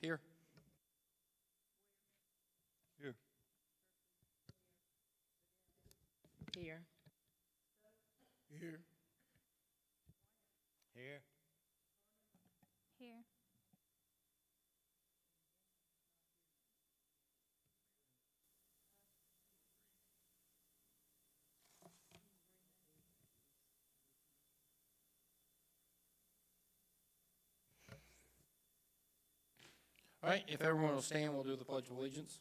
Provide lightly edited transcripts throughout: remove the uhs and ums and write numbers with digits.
Here. Here. Here. Here. Here. Here. All right, if everyone will stand, we'll do the Pledge of Allegiance.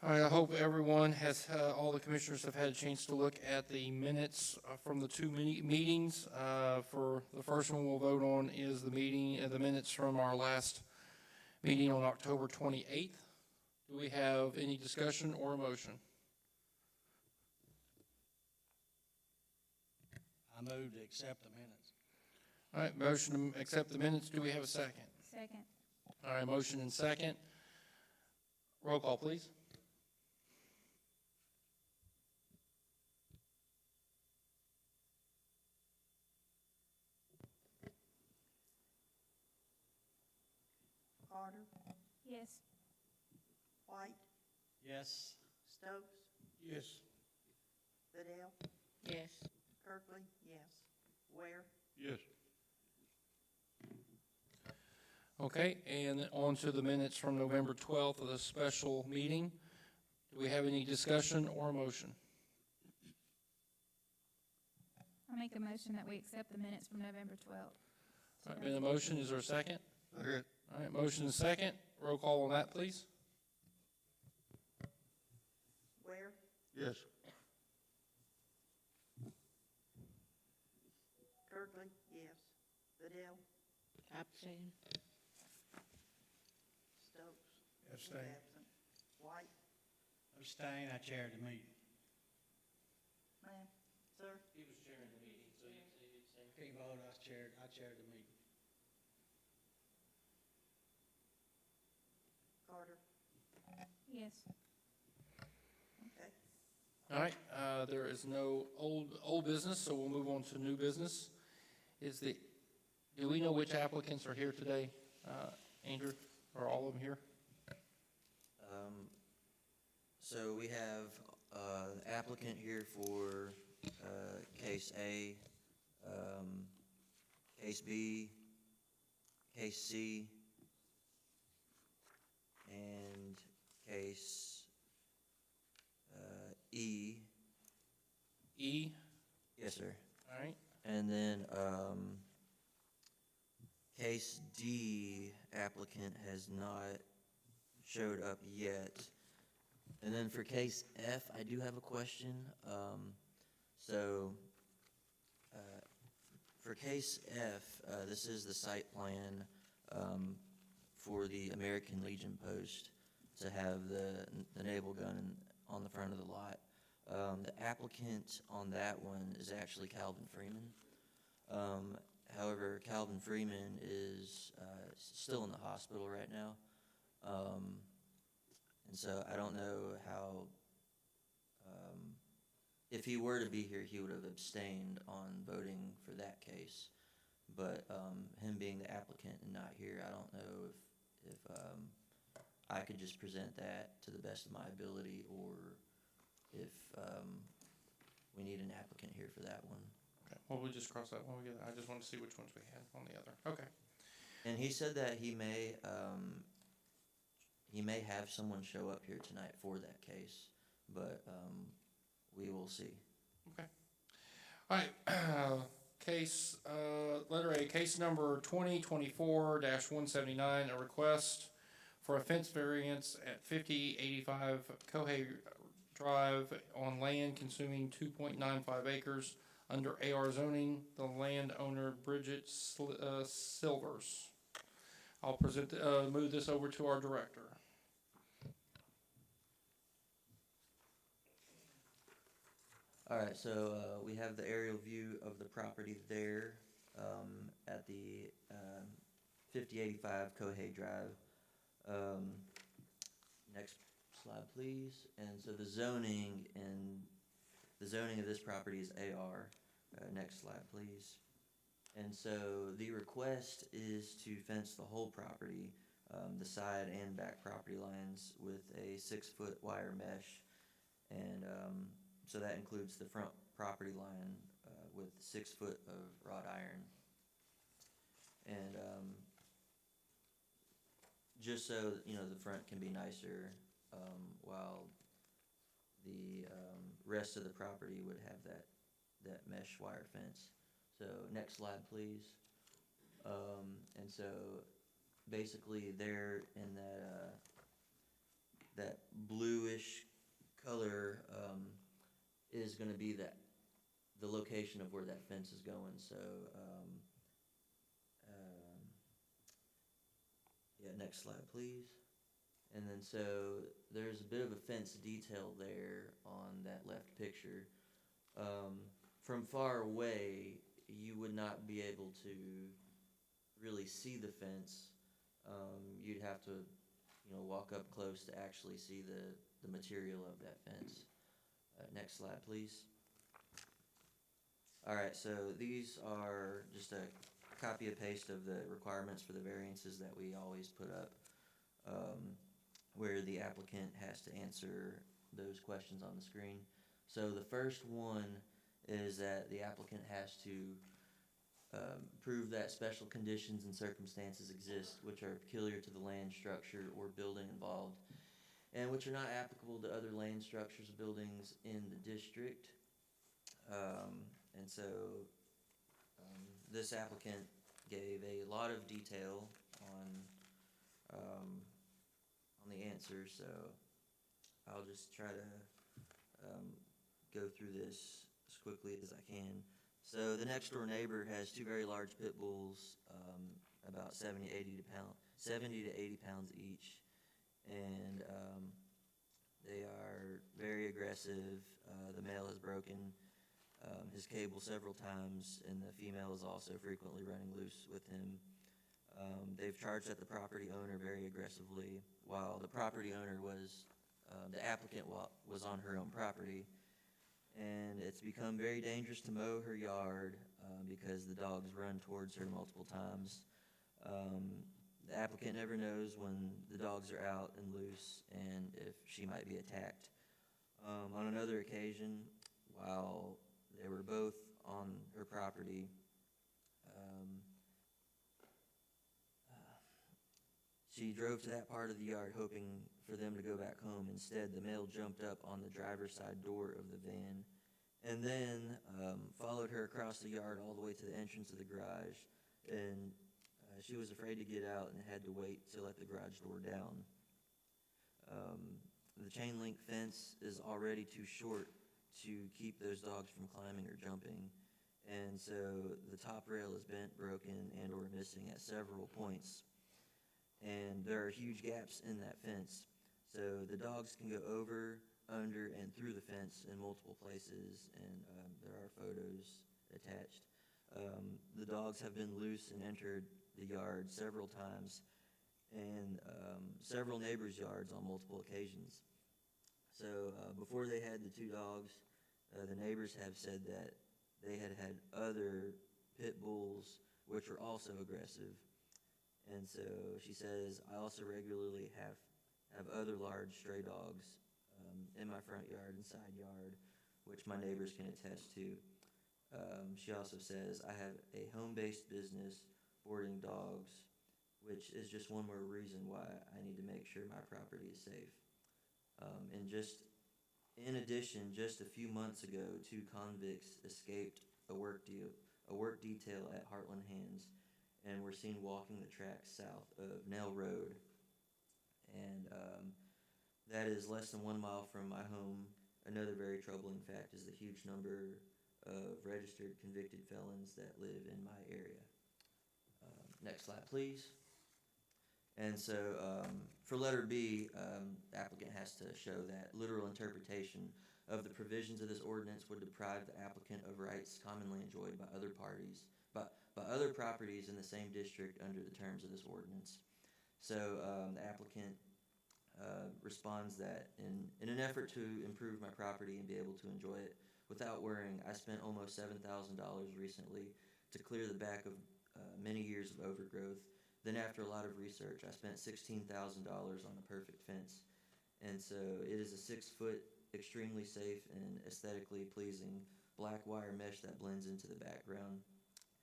All right, I hope everyone has, all the commissioners have had a chance to look at the minutes from the two meetings. For the first one we'll vote on is the minutes from our last meeting on October 28th. Do we have any discussion or a motion? I move to accept the minutes. All right, motion to accept the minutes. Do we have a second? Second. All right, motion and second. Roll call, please. Carter, Yes. White, Yes. Stokes, Yes. Vidal, Yes. Kirkley, yes. Ware, Yes. Okay, and on to the minutes from November 12th of the special meeting. Do we have any discussion or a motion? I make a motion that we accept the minutes from November 12th. All right, been a motion, is there a second? Second. All right, motion and second. Roll call on that, please. Ware, Yes. Kirkley, yes. Vidal, Abstain. Stokes, is Abstain. absent. White, Abstain, I chaired the meeting. ma'am, sir, He was chairing the meeting, so you say. Can't vote, I chaired the meeting. Carter, Yes. okay. All right, there is no old business, so we'll move on to new business. Do we know which applicants are here today? Andrew, are all of them here? So we have the applicant here for case A, case B, case C, and case E. E, Yes, sir. all right, And then case D applicant has not showed up yet. And then for case F, I do have a question. So for case F, this is the site plan for the American Legion post to have the naval gun on the front of the lot. The applicant on that one is actually Calvin Freeman. However, Calvin Freeman is still in the hospital right now. And so I don't know how, if he were to be here, he would have abstained on voting for that case. But him being the applicant and not here, I don't know if I could just present that to the best of my ability, or if we need an applicant here for that one. okay, well, we'll just cross that one, I just wanted to see which ones we had on the other, okay. And he said that he may have someone show up here tonight for that case, but we will see. Okay. All right, case, letter A, case number 2024-179, a request for a fence variance at 5085 Cohay Drive on land consuming 2.95 acres under AR zoning, the landowner Bridget Silvers. I'll move this over to our director. All right, so we have the aerial view of the property there. at the 5085 Cohey Drive. Next slide, please. And so the zoning of this property is AR. Next slide, please. And so the request is to fence the whole property, the side and back property lines, with a 6-foot wire mesh. And so that includes the front property line with 6 foot of wrought iron. And just so the front can be nicer, while the rest of the property would have that mesh wire fence. So next slide, please. And so basically there in that bluish color is going to be the location of where that fence is going. So yeah, next slide, please. And then so there's a bit of a fence detail there on that left picture. From far away, you would not be able to really see the fence. You'd have to, walk up close to actually see the material of that fence. Next slide, please. All right, so these are just a copy and paste of the requirements for the variances that we always put up, where the applicant has to answer those questions on the screen. So the first one is that the applicant has to prove that special conditions and circumstances exist which are peculiar to the land, structure, or building involved, and which are not applicable to other land, structures, or buildings in the district. And so this applicant gave a lot of detail on the answers, so I'll just try to go through this as quickly as I can. So the next door neighbor has 2 very large pit bulls, about 70 to 80 pounds each, and they are very aggressive. The male has broken his cable several times, and the female is also frequently running loose with him. They've charged at the property owner very aggressively, while the property owner the applicant was on her own property. And it's become very dangerous to mow her yard because the dogs run towards her multiple times. The applicant never knows when the dogs are out and loose and if she might be attacked. On another occasion, while they were both on her property, she drove to that part of the yard hoping for them to go back home. Instead, the male jumped up on the driver's side door of the van and then followed her across the yard all the way to the entrance of the garage. And she was afraid to get out and had to wait to let the garage door down. The chain link fence is already too short to keep those dogs from climbing or jumping. And so the top rail is bent, broken, and or missing at several points. And there are huge gaps in that fence. So the dogs can go over, under, and through the fence in multiple places, and there are photos attached. The dogs have been loose and entered the yard several times, and several neighbors' yards on multiple occasions. So before they had the 2 dogs, the neighbors have said that they had had other pit bulls which were also aggressive. And so she says, I also regularly have other large stray dogs in my front yard and side yard, which my neighbors can attest to. She also says, I have a home-based business boarding dogs, which is just one more reason why I need to make sure my property is safe. And in addition, just a few months ago, 2 convicts escaped a work detail at Heartland Hands and were seen walking the tracks south of Nell Road. And that is less than 1 mile from my home. Another very troubling fact is the huge number of registered convicted felons that live in my area. Next slide, please. And so for letter B, the applicant has to show that literal interpretation of the provisions of this ordinance would deprive the applicant of rights commonly enjoyed by other parties, by other properties in the same district under the terms of this ordinance. So the applicant responds that in an effort to improve my property and be able to enjoy it without worrying, I spent almost $7,000 recently to clear the back of many years of overgrowth. Then after a lot of research, I spent $16,000 on the perfect fence. And so it is a 6-foot, extremely safe and aesthetically pleasing black wire mesh that blends into the background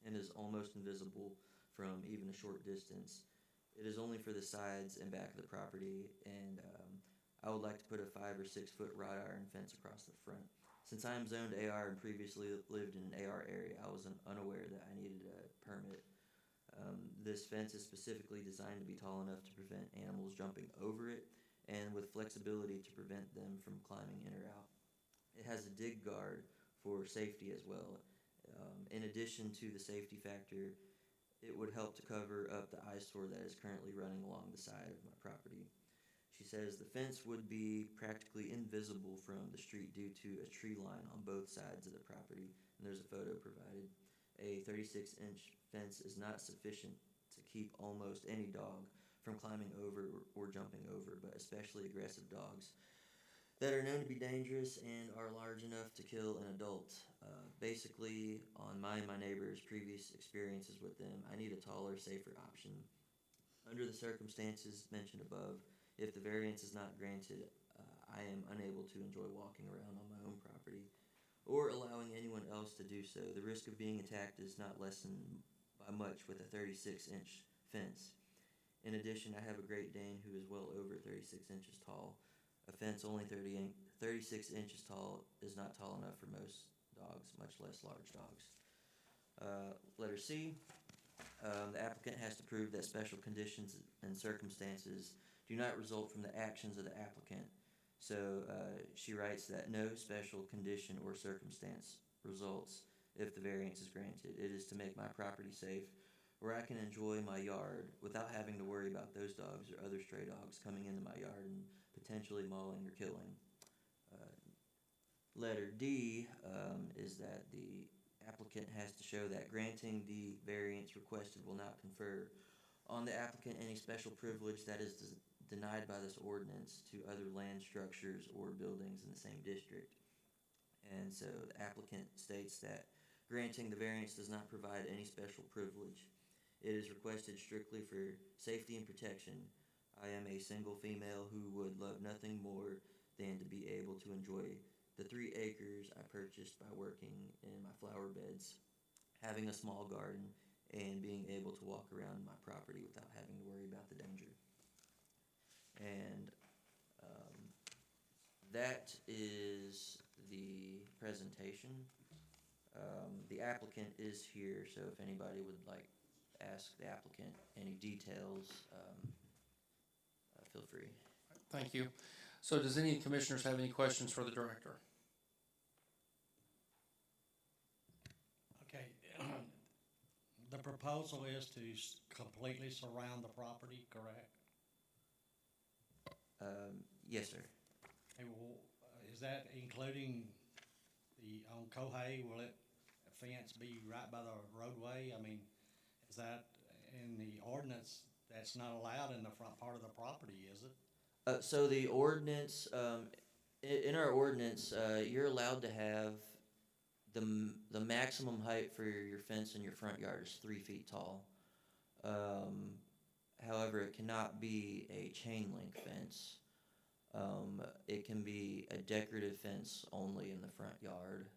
and is almost invisible from even a short distance. It is only for the sides and back of the property, and I would like to put a 5 or 6 foot wrought iron fence across the front. Since I am zoned AR and previously lived in an AR area, I was unaware that I needed a permit. This fence is specifically designed to be tall enough to prevent animals jumping over it and with flexibility to prevent them from climbing in or out. It has a dig guard for safety as well. In addition to the safety factor, it would help to cover up the eyesore that is currently running along the side of my property. She says the fence would be practically invisible from the street due to a tree line on both sides of the property, and there's a photo provided. A 36-inch fence is not sufficient to keep almost any dog from climbing over or jumping over, but especially aggressive dogs that are known to be dangerous and are large enough to kill an adult. Basically, on my and my neighbor's previous experiences with them, I need a taller, safer option. Under the circumstances mentioned above, if the variance is not granted, I am unable to enjoy walking around on my own property or allowing anyone else to do so. The risk of being attacked is not lessened by much with a 36-inch fence. In addition, I have a Great Dane who is well over 36 inches tall. A fence only 36 inches tall is not tall enough for most dogs, much less large dogs. Letter C, the applicant has to prove that special conditions and circumstances do not result from the actions of the applicant. So she writes that no special condition or circumstance results if the variance is granted. It is to make my property safe where I can enjoy my yard without having to worry about those dogs or other stray dogs coming into my yard and potentially mauling or killing. Letter D is that the applicant has to show that granting the variance requested will not confer on the applicant any special privilege that is denied by this ordinance to other land structures or buildings in the same district. And so the applicant states that granting the variance does not provide any special privilege. It is requested strictly for safety and protection. I am a single female who would love nothing more than to be able to enjoy the 3 acres I purchased by working in my flower beds, having a small garden, and being able to walk around my property without having to worry about the danger. And that is the presentation. The applicant is here, so if anybody would like to ask the applicant any details, feel free. Thank you. So does any commissioners have any questions for the director? Okay. The proposal is to completely surround the property, correct? Yes, sir. Hey, well, is that including on Cohey, will it, a fence be right by the roadway? I mean, is that in the ordinance, that's not allowed in the front part of the property, is it? So the ordinance, in our ordinance, you're allowed to have the maximum height for your fence in your front yard is 3 feet tall. However, it cannot be a chain link fence. It can be a decorative fence only in the front yard.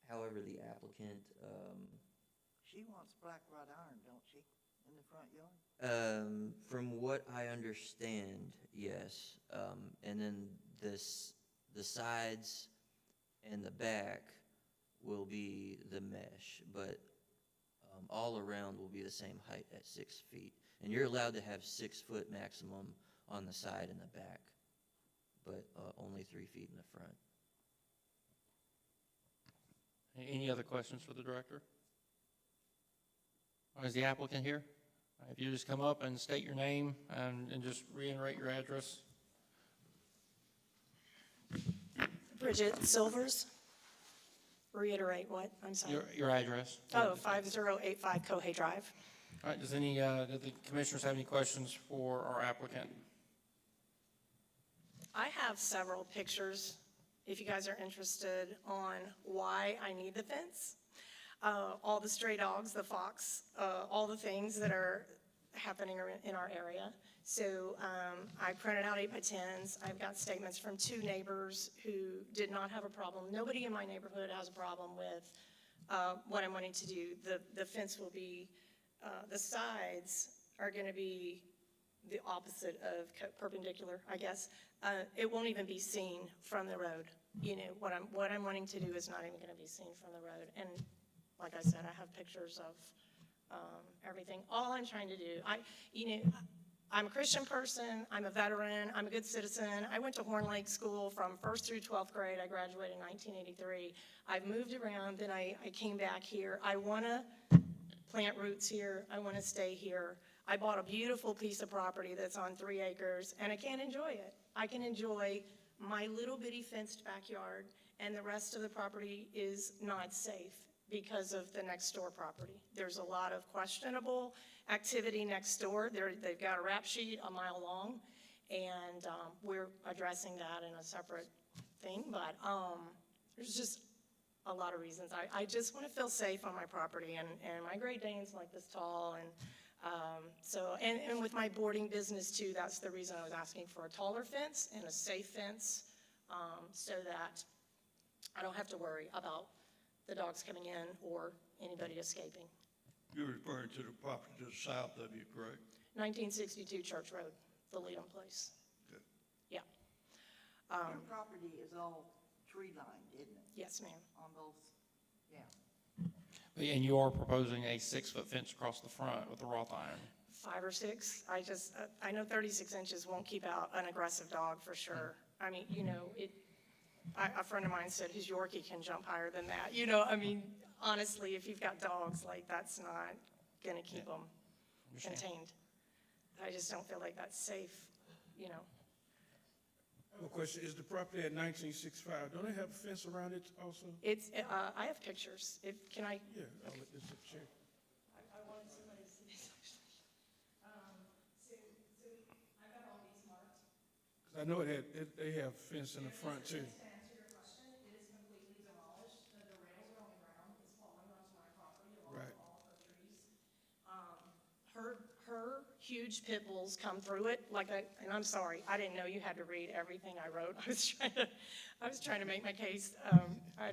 However, the applicant, She wants black wrought iron, don't she, in the front yard? from what I understand, yes. And then the sides and the back will be the mesh, but all around will be the same height at 6 feet. And you're allowed to have 6 foot maximum on the side and the back, but only 3 feet in the front. Any other questions for the director? Is the applicant here? If you just come up and state your name and just reiterate your address. Bridget Silvers, reiterate what? I'm sorry. Your address. Oh, 5085 Cohey Drive. All right, do the commissioners have any questions for our applicant? I have several pictures, if you guys are interested, on why I need the fence. All the stray dogs, the fox, all the things that are happening in our area. So I printed out 8x10s. I've got statements from 2 neighbors who did not have a problem. Nobody in my neighborhood has a problem with what I'm wanting to do. The fence will be, the sides are going to be the opposite of perpendicular, I guess. It won't even be seen from the road. You know, what I'm wanting to do is not even going to be seen from the road. And like I said, I have pictures of everything. All I'm trying to do, I'm a Christian person, I'm a veteran, I'm a good citizen. I went to Horn Lake School from 1st through 12th grade. I graduated in 1983. I've moved around, then I came back here. I want to plant roots here. I want to stay here. I bought a beautiful piece of property that's on 3 acres, and I can't enjoy it. I can enjoy my little bitty fenced backyard, and the rest of the property is not safe because of the next door property. There's a lot of questionable activity next door. They've got a rap sheet a mile long, and we're addressing that in a separate thing, but there's just a lot of reasons. I just want to feel safe on my property, and my Great Dane's like this tall, and and with my boarding business too, that's the reason I was asking for a taller fence and a safe fence, so that I don't have to worry about the dogs coming in or anybody escaping. You're referring to the property to the south of you, correct? 1962 Church Road, the Leadham Place. Good. Yeah. Your property is all tree lined, isn't it? Yes, ma'am. On both, yeah. And you are proposing a 6-foot fence across the front with a wrought iron. 5 or 6. I know 36 inches won't keep out an aggressive dog for sure. I mean, a friend of mine said his Yorkie can jump higher than that. Honestly, if you've got dogs, like, that's not gonna keep them contained. I just don't feel like that's safe, I have a question. Is the property at 1965, don't they have a fence around it also? It's, I have pictures. Can I? Yeah, I'll let this check. I wanted somebody to see this actually. I got all these marked. 'Cause I know they have fence in the front too. To answer your question, it is completely demolished. The rails are on the ground. It's falling onto my property along Right. with all of her trees. Her huge pit bulls come through it and I'm sorry, I didn't know you had to read everything I wrote. I was trying to make my case. I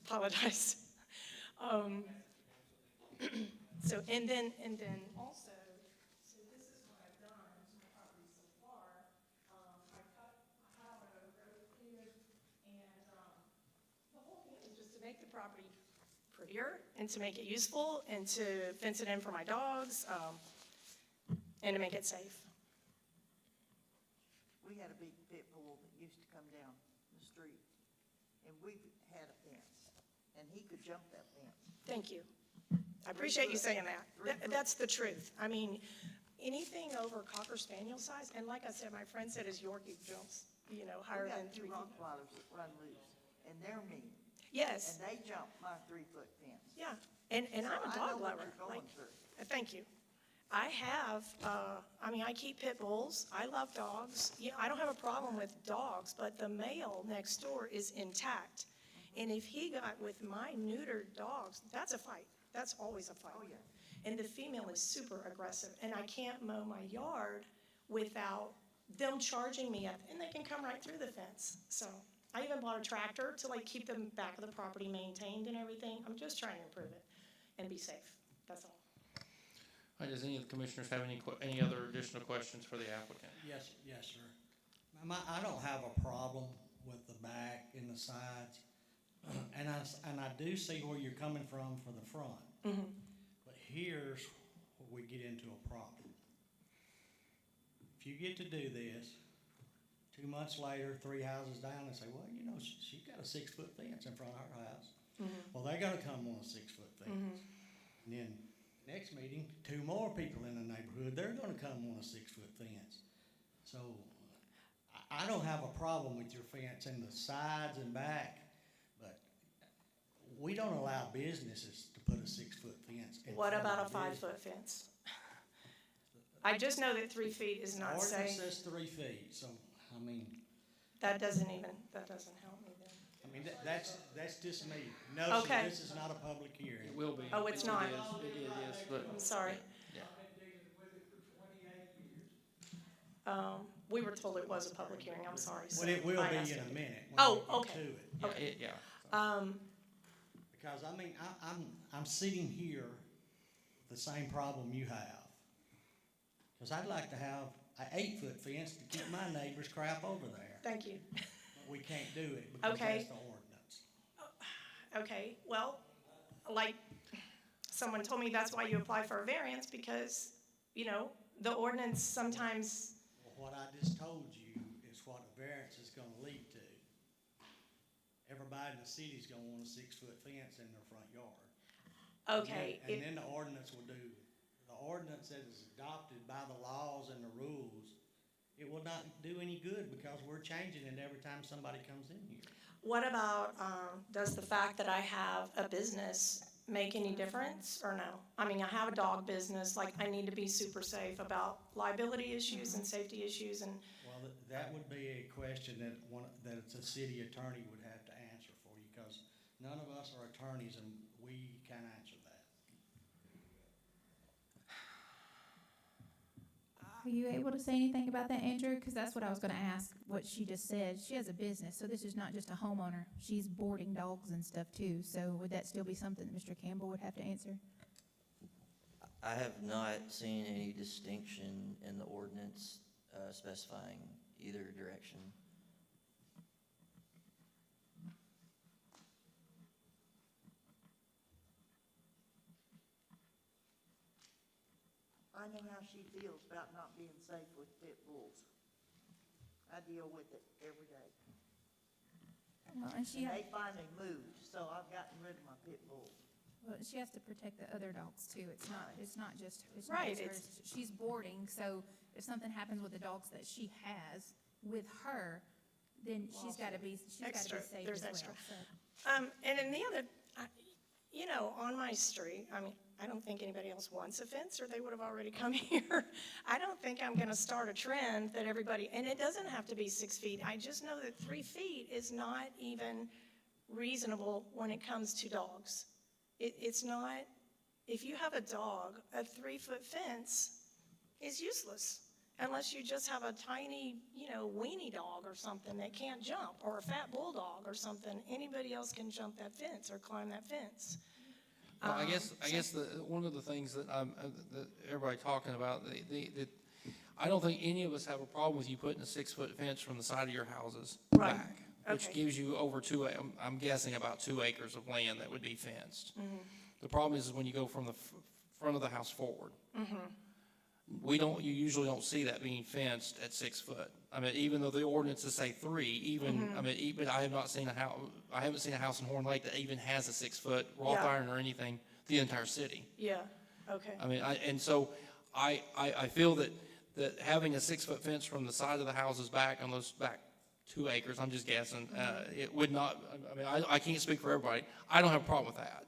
apologize. And then also, so this is what I've done to my property so far. I cut out a road here, and the whole thing is just to make the property prettier and to make it useful and to fence it in for my dogs, and to make it safe. We had a big pit bull that used to come down the street, and we had a fence, and he could jump that fence. Thank you. I appreciate you saying that. That's the truth. I mean, anything over Cocker Spaniel size, and like I said, my friend said his Yorkie jumps, higher than 3 We got 2 feet. Rottweilers that run loose, and they're mean, Yes, and they jump my 3-foot fence. yeah, and I'm a So I know dog what lover. you're going Like, through. thank you. I have, I keep pit bulls. I love dogs. Yeah, I don't have a problem with dogs, but the male next door is intact. And if he got with my neutered dogs, that's a fight. That's always a fight. Oh, yeah. And the female is super aggressive, and I can't mow my yard without them charging me up, and they can come right through the fence. So I even bought a tractor to keep the back of the property maintained and everything. I'm just trying to improve it and be safe. That's all. All right, does any of the commissioners have any other additional questions for the applicant? Yes, sir. Ma'am, I don't have a problem with the back and the sides. And I do see where you're coming from for the front. But here's where we get into a problem. If you get to do this, 2 months later, 3 houses down, and say, well, she's got a 6-foot fence in front of her house. Well, they're gonna come on a 6-foot fence. And then next meeting, 2 more people in the neighborhood, they're gonna come on a 6-foot fence. So I don't have a problem with your fence in the sides and back, but we don't allow businesses to put a 6-foot fence in What front of about a business. 5-foot fence? I just know that 3 feet is not Ordinance safe. says 3 feet, so, I mean, That doesn't help me then. I mean, that's just me. No, sir, Okay. this is not a public hearing. It will be. Oh, it's not. It is, but. I'm sorry. Yeah. We were told it was a public hearing, I'm sorry. Well, it will I be asked in it. a minute. Oh, when we get okay. to it. Yeah, Okay. yeah. Because, I mean, I'm sitting here with the same problem you have. Because I'd like to have an 8-foot fence to keep my neighbor's crap over there. Thank you. But we can't do it because Okay. that's the ordinance. Okay, well, like, someone told me that's why you apply for a variance, because, you know, the ordinance sometimes, Well, what I just told you is what a variance is gonna lead to. Everybody in the city's gonna want a 6-foot fence in their front yard. okay, And then the ordinance will do, the ordinance that is adopted by the laws and the rules, it will not do any good because we're changing it every time somebody comes in here. what about, does the fact that I have a business make any difference, or no? I mean, I have a dog business, like, I need to be super safe about liability issues and safety issues, and, Well, that would be a question that the city attorney would have to answer for you, because none of us are attorneys and we can't answer that. Are you able to say anything about that, Andrew? Because that's what I was gonna ask, what she just said. She has a business, so this is not just a homeowner. She's boarding dogs and stuff too, so would that still be something that Mr. Campbell would have to answer? I have not seen any distinction in the ordinance specifying either direction. I know how she feels about not being safe with pit bulls. I deal with it every day. Well, and And they finally moved, so I've gotten rid of my pit bulls. well, she has to protect the other dogs too. It's not just Right, hers. She's boarding, so if something happens with the dogs that she has with her, then she's gotta be Extra, safe there's as well. extra. So- and then the other, you know, on my street, I mean, I don't think anybody else wants a fence, or they would have already come here. I don't think I'm gonna start a trend that everybody, and it doesn't have to be 6 feet. I just know that 3 feet is not even reasonable when it comes to dogs. It's not, if you have a dog, a 3-foot fence is useless. Unless you just have a tiny, you know, weenie dog or something that can't jump, or a fat bulldog or something. Anybody else can jump that fence or climb that fence. Well, I guess one of the things that that everybody talking about, I don't think any of us have a problem with you putting a 6-foot fence from the side of your houses Right. back, which Okay. gives you over I'm guessing about 2 acres of land that would be fenced. Mm-hmm. The problem is when you go from the front of the house forward. Mm-hmm. You usually don't see that being fenced at 6 foot. I mean, even though the ordinances say 3, Mm-hmm. I mean, even I haven't seen a house in Horn Lake that even has a 6-foot wrought Yeah. iron or anything, the entire city. Yeah, okay. I mean, I feel that having a 6-foot fence from the side of the houses back on those back 2 acres, I'm just guessing, it would not, I mean, I can't speak for everybody. I don't have a problem with that.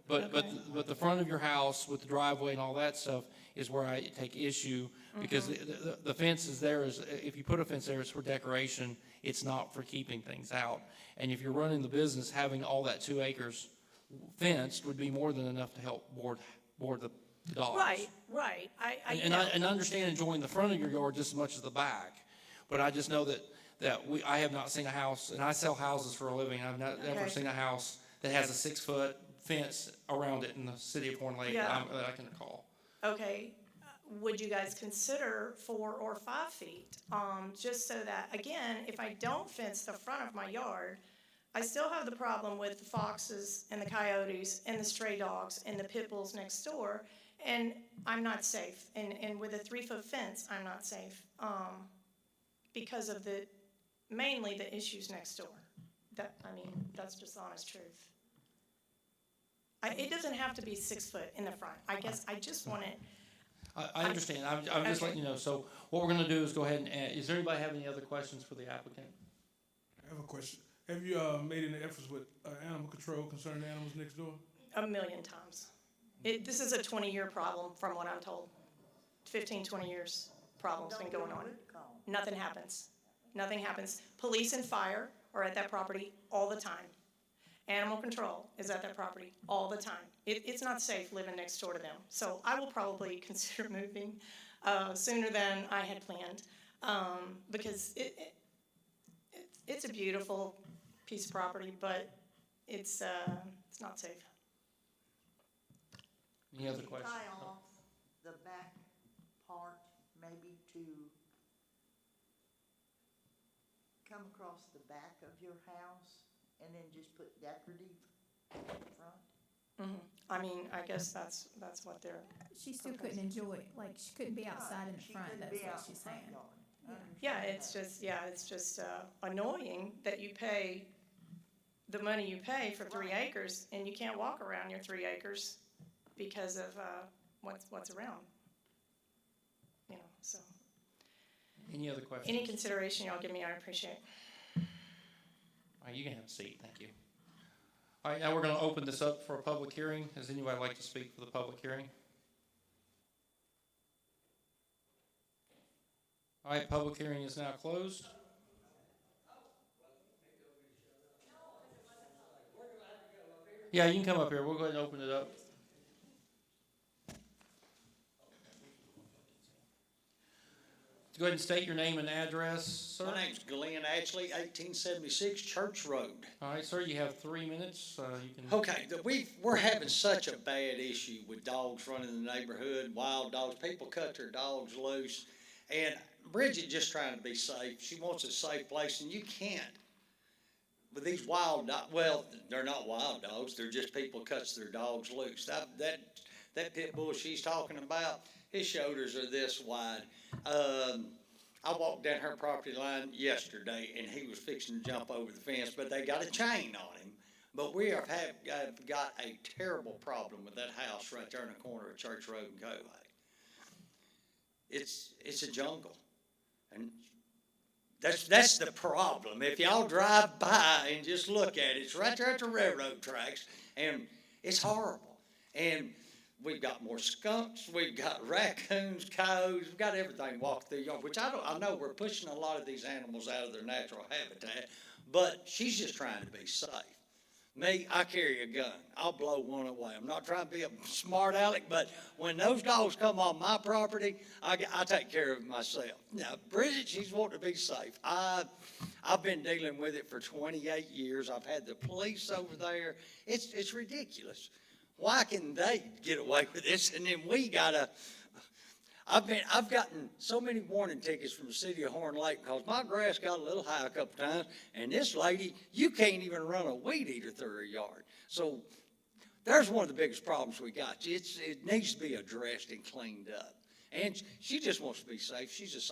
But the front of your house with the driveway and all that stuff is where I take issue, because the fence is there, if you put a fence there, it's for decoration, it's not for keeping things out. And if you're running the business, having all that 2 acres fenced would be more than enough to help board the dogs. Right. And I understand enjoying the front of your yard just as much as the back, but I just know that I have not seen a house, and I sell houses for a living, I've never Okay. seen a house that has a 6-foot fence around it in the city of Horn Lake Yeah. that I can recall. Okay, would you guys consider 4 or 5 feet? Just so that, again, if I don't fence the front of my yard, I still have the problem with the foxes and the coyotes and the stray dogs and the pit bulls next door, and I'm not safe. And with a 3-foot fence, I'm not safe, because of mainly the issues next door. That's just honest truth. It doesn't have to be 6 foot in the front. I guess I just want it. I understand, I'm just letting you know, so what we're gonna do is go ahead and, is there anybody have any other questions for the applicant? I have a question. Have you, made any efforts with, animal control concerning the animals next door? 1,000,000 times. This is a 20-year problem, from what I'm told. 15, 20 years problem's been going on. Nothing happens. Nothing happens. Police and fire are at that property all the time. Animal control is at that property all the time. It's not safe living next door to them. So I will probably consider moving sooner than I had planned, because it's a beautiful piece of property, but it's not safe. Any other Can you questions? tie off the back part, maybe to come across the back of your house and then just put decorative in front? I mean, I guess that's what they're, She still couldn't enjoy it, like, she couldn't be outside in the She front, couldn't that's be what out in she's the front saying. yard. I yeah, understand it's just annoying that you pay the money you pay for 3 acres and you can't walk around your 3 acres because of what's around. You know, so Any other questions? any consideration y'all give me, I appreciate. All right, you can have a seat, thank you. All right, now we're gonna open this up for a public hearing. Does anybody like to speak for the public hearing? All right, public hearing is now closed. Yeah, you can come up here. We'll go ahead and open it up. Go ahead and state your name and address, sir. My name's Glenn Ashley, 1876 Church Road. All right, sir, you have 3 minutes. You can. Okay, we're having such a bad issue with dogs running in the neighborhood, wild dogs. People cut their dogs loose. And Bridget just trying to be safe. She wants a safe place, and you can't. But these well, they're not wild dogs. They're just people cuts their dogs loose. That pit bull she's talking about, his shoulders are this wide. I walked down her property line yesterday, and he was fixing to jump over the fence, but they got a chain on him. But we have got a terrible problem with that house right there in the corner of Church Road and Cohay. It's a jungle, and that's the problem. If y'all drive by and just look at it, it's right there at the railroad tracks, and it's horrible. And we've got more skunks, we've got raccoons, coyotes, we've got everything walking through the yard, which I know we're pushing a lot of these animals out of their natural habitat, but she's just trying to be safe. Me, I carry a gun. I'll blow one away. I'm not trying to be a smart aleck, but when those dogs come on my property, I take care of it myself. Now, Bridget, she's wanting to be safe. I've been dealing with it for 28 years. I've had the police over there. It's ridiculous. Why can they get away with this and then we gotta? I've gotten so many warning tickets from the city of Horn Lake because my grass got a little high a couple times, and this lady, you can't even run a weed eater through her yard. So there's one of the biggest problems we got. It needs to be addressed and cleaned up. And she just wants to be safe. She just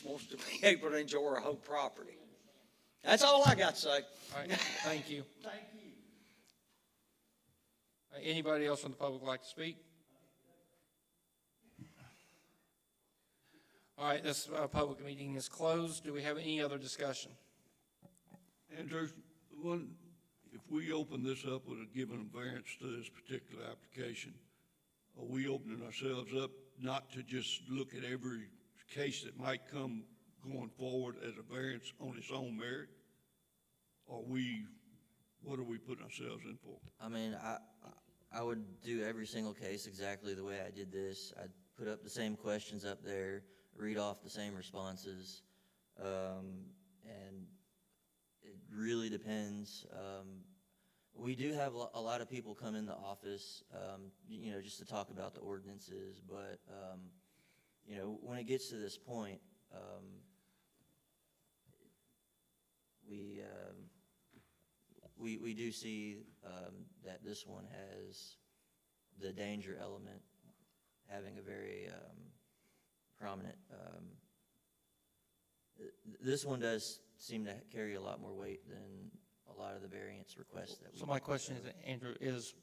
wants to be able to enjoy her whole property. That's all I got to say. All right, thank you. Thank you. Anybody else from the public like to speak? All right, this public meeting is closed. Do we have any other discussion? Andrew, if we open this up with a given variance to this particular application, are we opening ourselves up not to just look at every case that might come going forward as a variance on its own merit? Or what are we putting ourselves in for? I mean, I would do every single case exactly the way I did this. I'd put up the same questions up there, read off the same responses, and it really depends. We do have a lot of people come in the office, just to talk about the ordinances, but, when it gets to this point, we do see that this one has the danger element having a very prominent. This one does seem to carry a lot more weight than a lot of the variance requests that we. So my question is, Andrew, is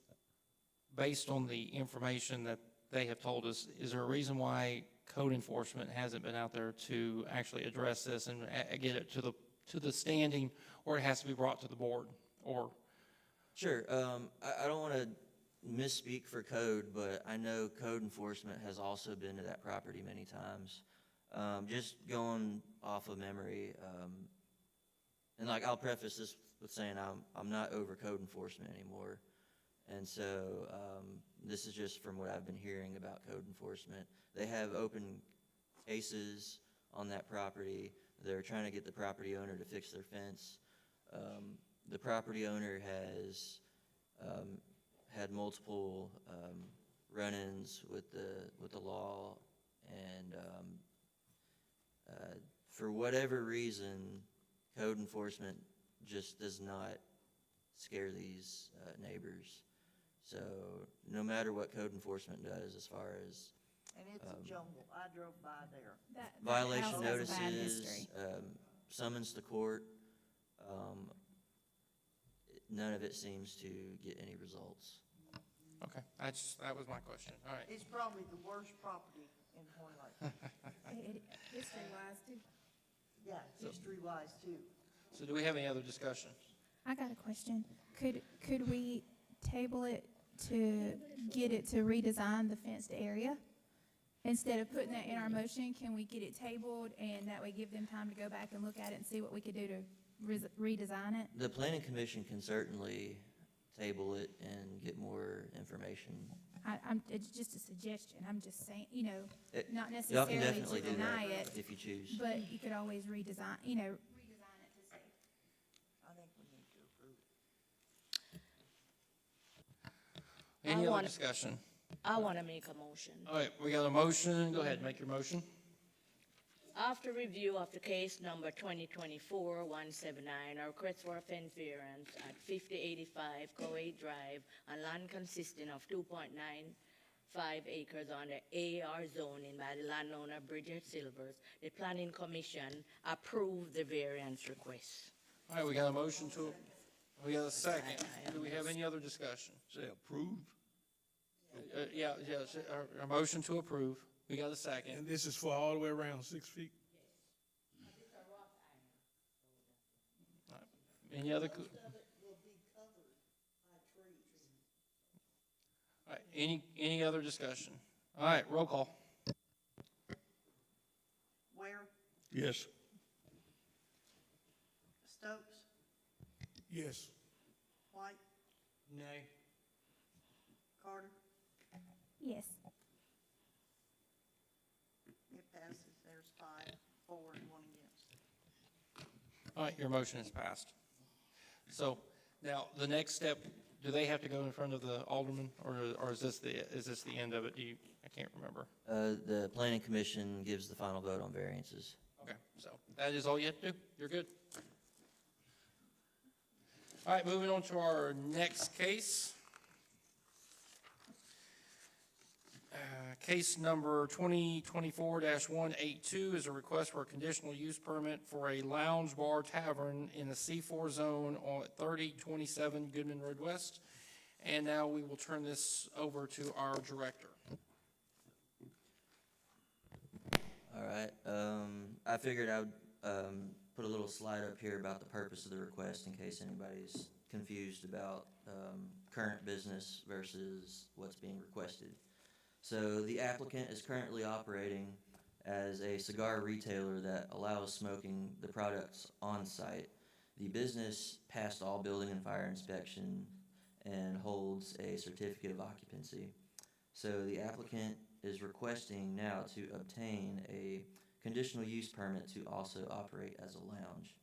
based on the information that they have told us, is there a reason why code enforcement hasn't been out there to actually address this and get it to to the standing, or it has to be brought to the board, or, Sure, I don't wanna misspeak for code, but I know code enforcement has also been to that property many times. Just going off of memory, and like, I'll preface this with saying I'm not over code enforcement anymore. And so, this is just from what I've been hearing about code enforcement. They have open cases on that property. They're trying to get the property owner to fix their fence. The property owner has, had multiple, run-ins with the law, and, for whatever reason, code enforcement just does not scare these, neighbors. So no matter what code enforcement does as far as And it's a jungle. I drove by there. That house violation has a bad notices, history. summons to court, none of it seems to get any results. okay, that was my question, all right. It's probably the worst property in Horn Lake. History-wise, too. Yeah, history-wise too. So do we have any other discussion? I got a question. Could we table it to get it to redesign the fenced area? Instead of putting that in our motion, can we get it tabled and that way give them time to go back and look at it and see what we could do to redesign it? The planning commission can certainly table it and get more information. It's just a suggestion. I'm just saying, not Y'all can necessarily definitely to do deny that it, if you choose. but you could always redesign, redesign it to say. I think we need to approve it. Any other wanna- discussion? I want to make a motion. All right, we got a motion, go ahead, make your motion. After review of the case number 2024-179, a request for a fence variance at 5085 Coe Drive, on land consisting of 2.95 acres under AR zoning by the landowner Bridget Silvers, the Planning Commission approved the variance request. All right, we got a motion we got a second. Do we have any other discussion? Say approved? Yeah, a motion to approve. We got a second. And this is for all the way around 6 feet? Any other? All right, any other discussion? All right, roll call. Ware, Yes. Stokes, Yes. White, Nay. Carter. Yes. It passes. There's 5, 4, and 1 against. All right, your motion is passed. So now the next step, do they have to go in front of the alderman, or is this the end of it? I can't remember. The planning commission gives the final vote on variances. Okay, so that is all you have to do. You're good. All right, moving on to our next case. Case number 2024-182 is a request for a conditional use permit for a lounge bar tavern in the C4 zone on 3027 Goodman Road West. And now we will turn this over to our director. All right, I figured I would, put a little slide up here about the purpose of the request in case anybody's confused about, current business versus what's being requested. So the applicant is currently operating as a cigar retailer that allows smoking the products on site. The business passed all building and fire inspection and holds a certificate of occupancy. So the applicant is requesting now to obtain a conditional use permit to also operate as a lounge.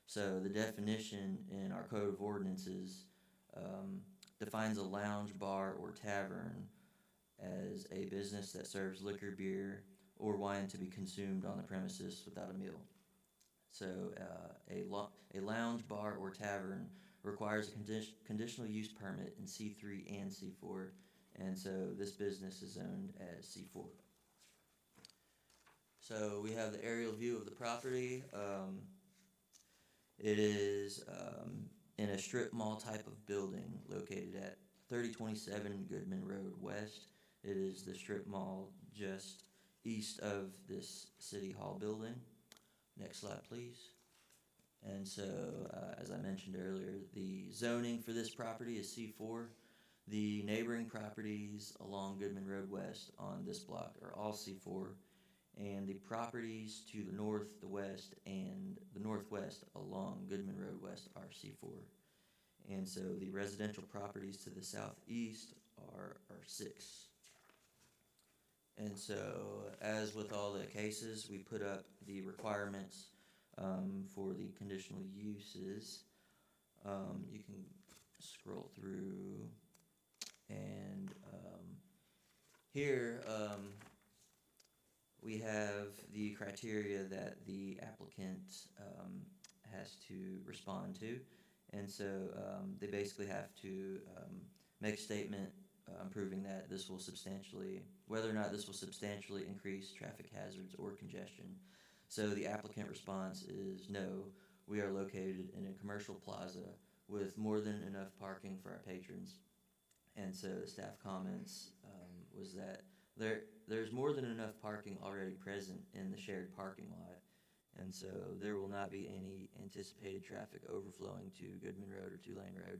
So the definition in our code of ordinances defines a lounge, bar, or tavern as a business that serves liquor, beer, or wine to be consumed on the premises without a meal. So a lounge, bar, or tavern requires a conditional use permit in C3 and C4, and so this business is zoned as C4. So we have the aerial view of the property. It is in a strip mall type of building located at 3027 Goodman Road West. It is the strip mall just east of this City Hall building. Next slide, please. And so, as I mentioned earlier, the zoning for this property is C4. The neighboring properties along Goodman Road West on this block are all C4. And the properties to the north, the west, and the northwest along Goodman Road West are C4. And so the residential properties to the southeast are 6. And so, as with all the cases, we put up the requirements for the conditional uses. You can scroll through, and here we have the criteria that the applicant has to respond to. And so they basically have to make a statement proving that this will substantially, whether or not this will substantially increase traffic hazards or congestion. So the applicant response is no, we are located in a commercial plaza with more than enough parking for our patrons. And so the staff comments was that there's more than enough parking already present in the shared parking lot. And so there will not be any anticipated traffic overflowing to Goodman Road or Tulane Road.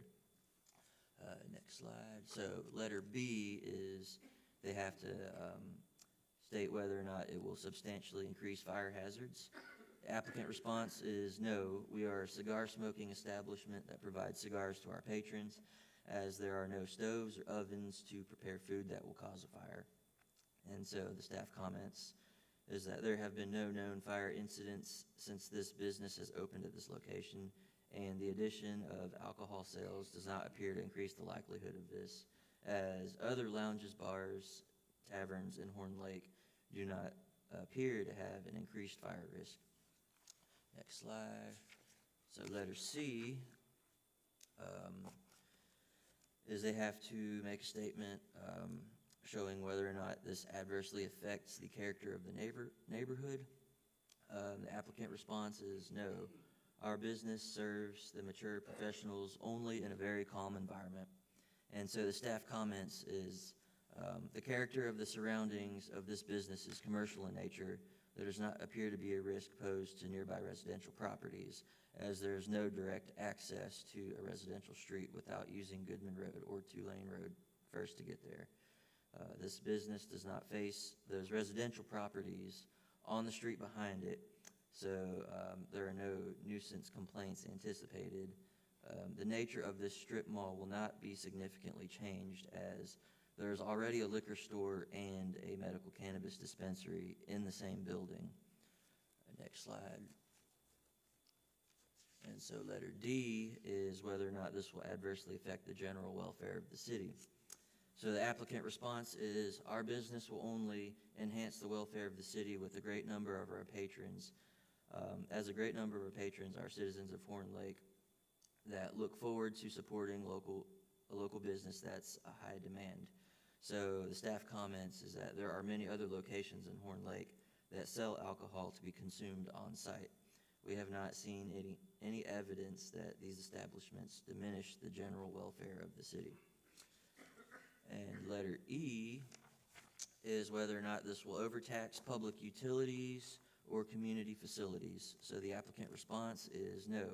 Next slide. So letter B is they have to state whether or not it will substantially increase fire hazards. The applicant response is no, we are a cigar smoking establishment that provides cigars to our patrons, as there are no stoves or ovens to prepare food that will cause a fire. And so the staff comments is that there have been no known fire incidents since this business has opened at this location, and the addition of alcohol sales does not appear to increase the likelihood of this, as other lounges, bars, taverns in Horn Lake do not appear to have an increased fire risk. Next slide. So letter C is they have to make a statement showing whether or not this adversely affects the character of the neighborhood. The applicant response is no. Our business serves the mature professionals only in a very calm environment. And so the staff comments is the character of the surroundings of this business is commercial in nature. There does not appear to be a risk posed to nearby residential properties, as there is no direct access to a residential street without using Goodman Road or Tulane Road first to get there. This business does not face those residential properties on the street behind it, so there are no nuisance complaints anticipated. The nature of this strip mall will not be significantly changed, as there's already a liquor store and a medical cannabis dispensary in the same building. Next slide. And so letter D is whether or not this will adversely affect the general welfare of the city. So the applicant response is our business will only enhance the welfare of the city with a great number of our patrons. As a great number of our patrons are citizens of Horn Lake that look forward to supporting a local business that's a high demand. So the staff comments is that there are many other locations in Horn Lake that sell alcohol to be consumed on site. We have not seen any evidence that these establishments diminish the general welfare of the city. And letter E is whether or not this will overtax public utilities or community facilities. So the applicant response is no,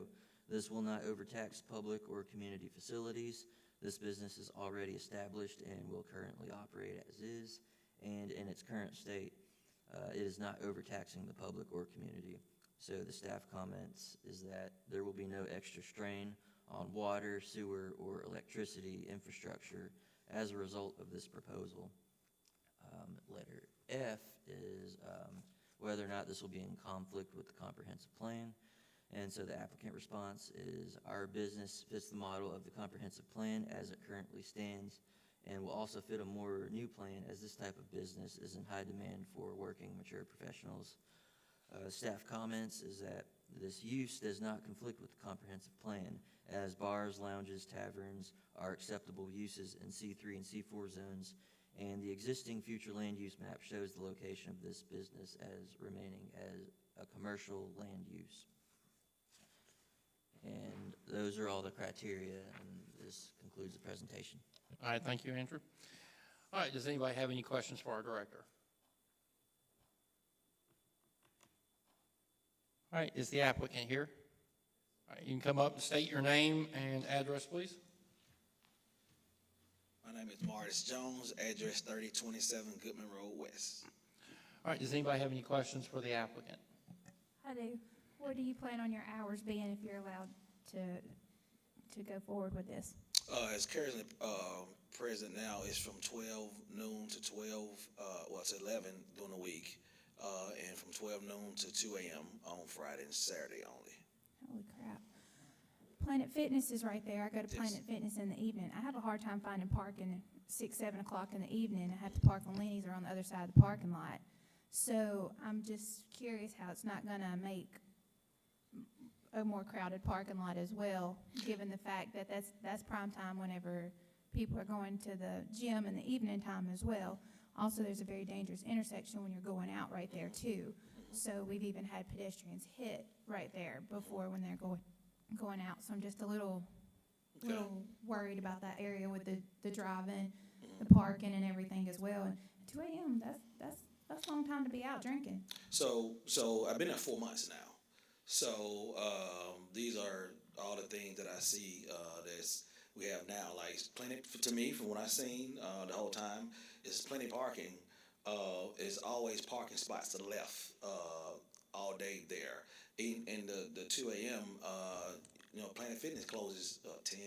this will not overtax public or community facilities. This business is already established and will currently operate as is, and in its current state, it is not overtaxing the public or community. So the staff comments is that there will be no extra strain on water, sewer, or electricity infrastructure as a result of this proposal. Letter F is whether or not this will be in conflict with the comprehensive plan. And so the applicant response is our business fits the model of the comprehensive plan as it currently stands, and will also fit a more new plan, as this type of business is in high demand for working mature professionals. Staff comments is that this use does not conflict with the comprehensive plan, as bars, lounges, taverns are acceptable uses in C3 and C4 zones, and the existing future land use map shows the location of this business as remaining as a commercial land use. And those are all the criteria, and this concludes the presentation. All right, thank you, Andrew. All right, does anybody have any questions for our director? All right, is the applicant here? All right, you can come up and state your name and address, please. My name is Morris Jones, address 3027 Goodman Road West. All right, does anybody have any questions for the applicant? I do. What do you plan on your hours being if you're allowed to go forward with this? As currently present now, it's from 12 noon to 11 during the week, and from 12 noon to 2 a.m. on Friday and Saturday only. Holy crap. Planet Fitness is right there. I go to Yes. Planet Fitness in the evening. I have a hard time finding parking at 6, 7 o'clock in the evening. I have to park on Lenny's or on the other side of the parking lot. So I'm just curious how it's not gonna make a more crowded parking lot as well, given the fact that that's prime time whenever people are going to the gym in the evening time as well. Also, there's a very dangerous intersection when you're going out right there too. So we've even had pedestrians hit right there before when they're going out. So I'm just a little worried about that area with the driving, the parking and everything as well. And 2 a.m., that's a long time to be out drinking. So I've been there 4 months now. So these are all the things that I see that's we have now. Like plenty to me, from what I've seen the whole time, is plenty parking. Is always parking spots to the left all day there. In the 2 a.m. Planet Fitness closes 10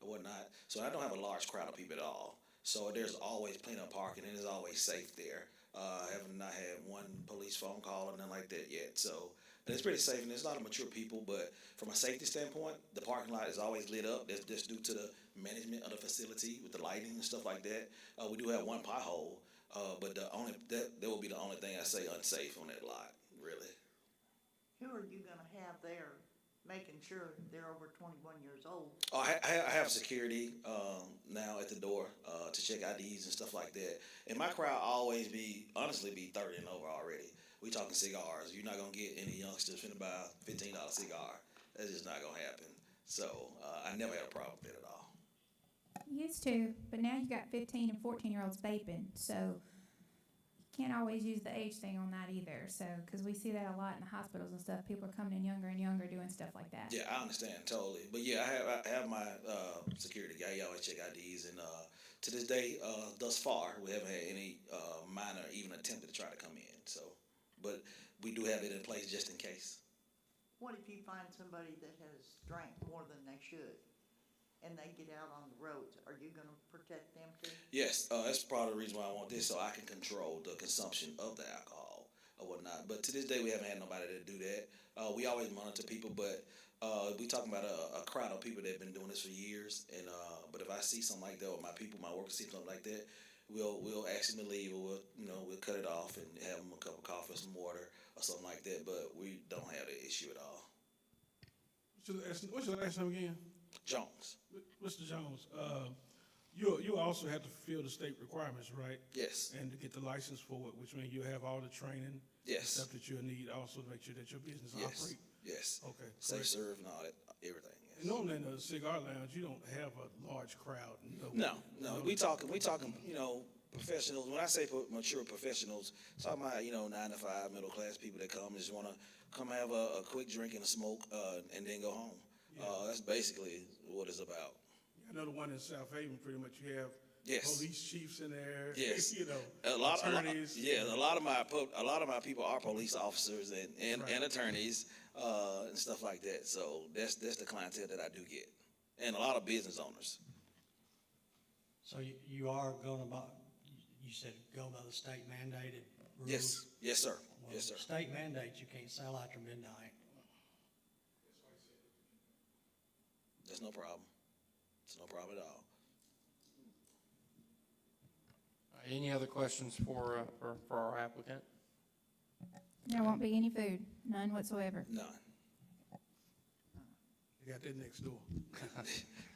or whatnot. So I don't have a large crowd of people at all. So there's always plenty of parking and it's always safe there. I have not had one police phone call or nothing like that yet. So, but it's pretty safe and there's a lot of mature people. But from a safety standpoint, the parking lot is always lit up. That's just due to the management of the facility with the lighting and stuff like that. We do have one pothole, but that will be the only thing I say unsafe on that lot, really. Who are you gonna have there making sure they're over 21 years old? Oh, I have security now at the door to check IDs and stuff like that. And my crowd always honestly be 30 and over already. We talking cigars. You're not gonna get any youngsters finna buy a $15 cigar. That's just not gonna happen. So I never had a problem with it at all. Used to, but now you got 15 and 14-year-olds vaping, so you can't always use the age thing on that either. So, because we see that a lot in the hospitals and stuff, people are coming in younger and younger doing stuff like that. Yeah, I understand totally. But yeah, I have my security guy. He always check IDs, and to this day, thus far, we haven't had any minor even attempted to try to come in. So, but we do have it in place just in case. What if you find somebody that has drank more than they should, and they get out on the roads? Are you gonna protect them too? Yes, that's part of the reason why I want this, so I can control the consumption of the alcohol or whatnot. But to this day, we haven't had nobody to do that. We always monitor people, but we talking about a crowd of people that have been doing this for years. And but if I see something like that, or my people, my workers see something like that, we'll ask them to leave, or we'll cut it off and have them a cup of coffee or some water or something like that. But we don't have that issue at all. What's your last name again? Jones. Mr. Jones, you also have to fulfill the state requirements, right? Yes. And to get the license for it, which means you have all the training. Yes. Stuff that you'll need also to make sure that your business Yes. operate. Yes. Okay. Safe great. serve and all that, everything. Yes. And normally in a cigar lounge, you don't have a large crowd. No. We talking, professionals. When I say mature professionals, talking about 9 to 5 middle class people that come just want to come have a quick drink and a smoke, and then go home. That's basically what it's about. I know the one in South Haven, pretty much you have Yes. police chiefs in there. Yes. Attorneys. A lot of my people are police officers and attorneys and stuff like that. So that's the clientele that I do get, and a lot of business owners. So you are going to, you said go by the state mandated rules? Yes, sir. Well, Yes, sir. State mandates, you can't sell after midnight. That's no problem. It's no problem at all. All right, any other questions for our applicant? There won't be any food, none whatsoever. None. You got that next door.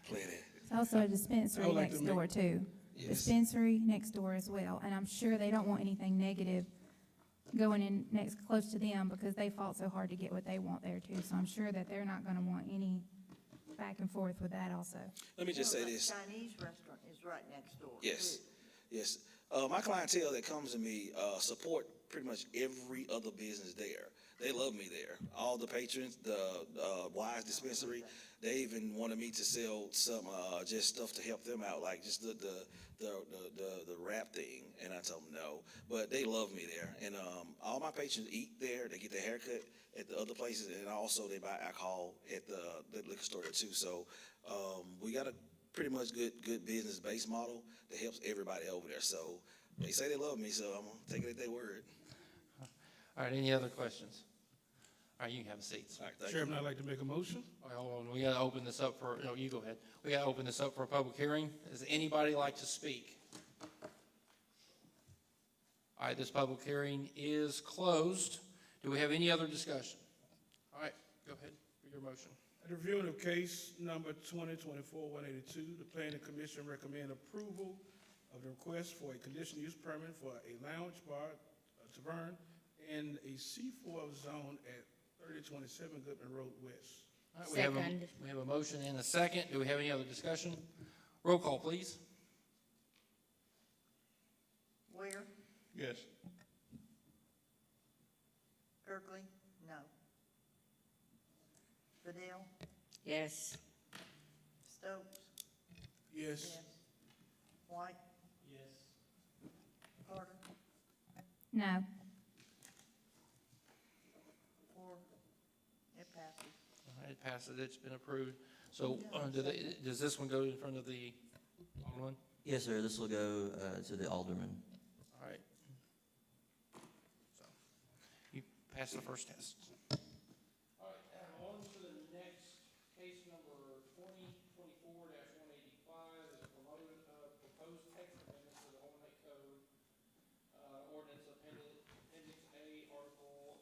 Play that. It's also a dispensary I would like next to door too. Yes. Dispensary next door as well, and I'm sure they don't want anything negative going in close to them because they fought so hard to get what they want there too. So I'm sure that they're not gonna want any back and forth with that also. Let me just say this. Chinese restaurant is right next door. Yes, too. yes. My clientele that comes to me support pretty much every other business there. they love me there. All the patrons, the Wise Dispensary, they even wanted me to sell some just stuff to help them out, like just the wrap thing. And I told them no, but they love me there. And all my patrons eat there. They get their haircut at the other places, and also they buy alcohol at the liquor store there too. So we got a pretty much good business base model that helps everybody over there. So they say they love me, so I'm gonna take it at their word. All right, any other questions? All right, you can have a seat. All right, thank you. Chairman, I'd like to make a motion. All right, hold on, we gotta open this up for, no, you go ahead. We gotta open this up for a public hearing. Does anybody like to speak? All right, this public hearing is closed. Do we have any other discussion? All right, go ahead for your motion. At reviewing of case number 2024-182, the planning commission recommend approval of the request for a conditional use permit for a lounge bar, a tavern, in a C4 zone at 3027 Goodman Road West. All right, Second. we have a motion and a second. Do we have any other discussion? Roll call, please. Ware, Yes. Kirkley, no. Fidel, Yes. Stokes, Yes. yes. White? Yes. Carter? No. Four. It passes. All right, it passes, it's been approved. So, does this one go in front of the Alderman? Yes, sir, this will go to the alderman. All right. So, you passed the first test. All right, on to the next case number 2024-185 is a proposed text amendment to the Illinois Code, ordinance appendix A, article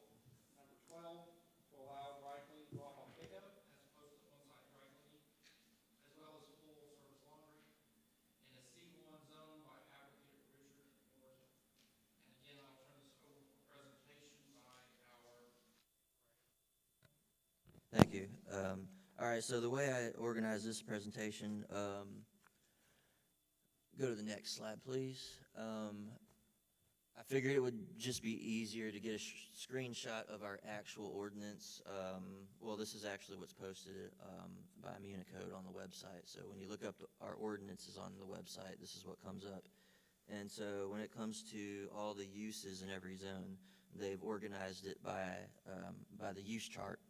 number 12, to allow dry cleaning drop-off pickup as opposed to on-site dry cleaning, as well as full-service laundry in a C1 zone by applicant Richard Morrison. And again, I'll turn this over for presentation by our. Thank you. All right, so the way I organize this presentation, go to the next slide, please. I figured it would just be easier to get a screenshot of our actual ordinance. Well, this is actually what's posted by Municode on the website. So when you look up our ordinances on the website, this is what comes up. And so when it comes to all the uses in every zone, they've organized it by the use chart.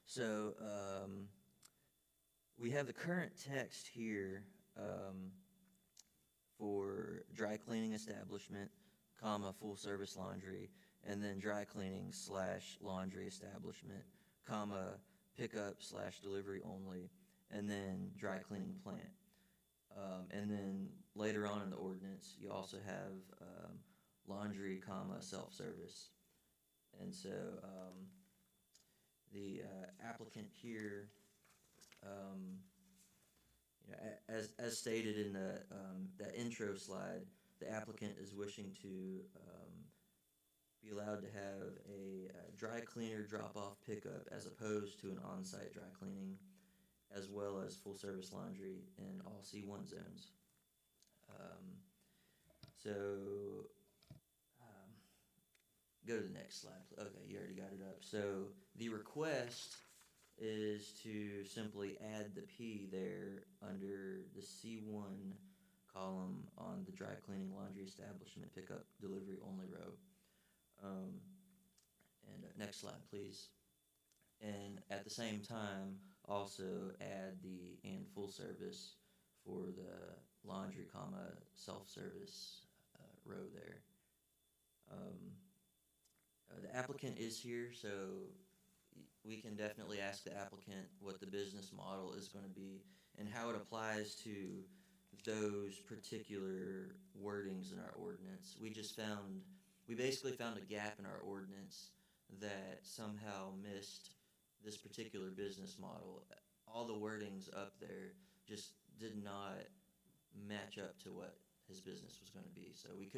So we have the current text here for dry cleaning establishment, comma, full service laundry, and then dry cleaning / laundry establishment, comma, pickup / delivery only, and then dry cleaning plant. And then later on in the ordinance, you also have laundry, comma, self-service. And so the applicant here, as stated in that intro slide, the applicant is wishing to be allowed to have a dry cleaner drop-off pickup as opposed to an on-site dry cleaning, as well as full-service laundry in all C1 zones. Go to the next slide. Okay, you already got it up. So the request is to simply add the P there under the C1 column on the dry cleaning laundry establishment pickup delivery only row. Next slide, please. And at the same time, also add the and full service for the laundry, comma, self-service row there. The applicant is here, so we can definitely ask the applicant what the business model is going to be and how it applies to those particular wordings in our ordinance. We basically found a gap in our ordinance that somehow missed this particular business model. All the wordings up there just did not match up to what his business was going to be. So we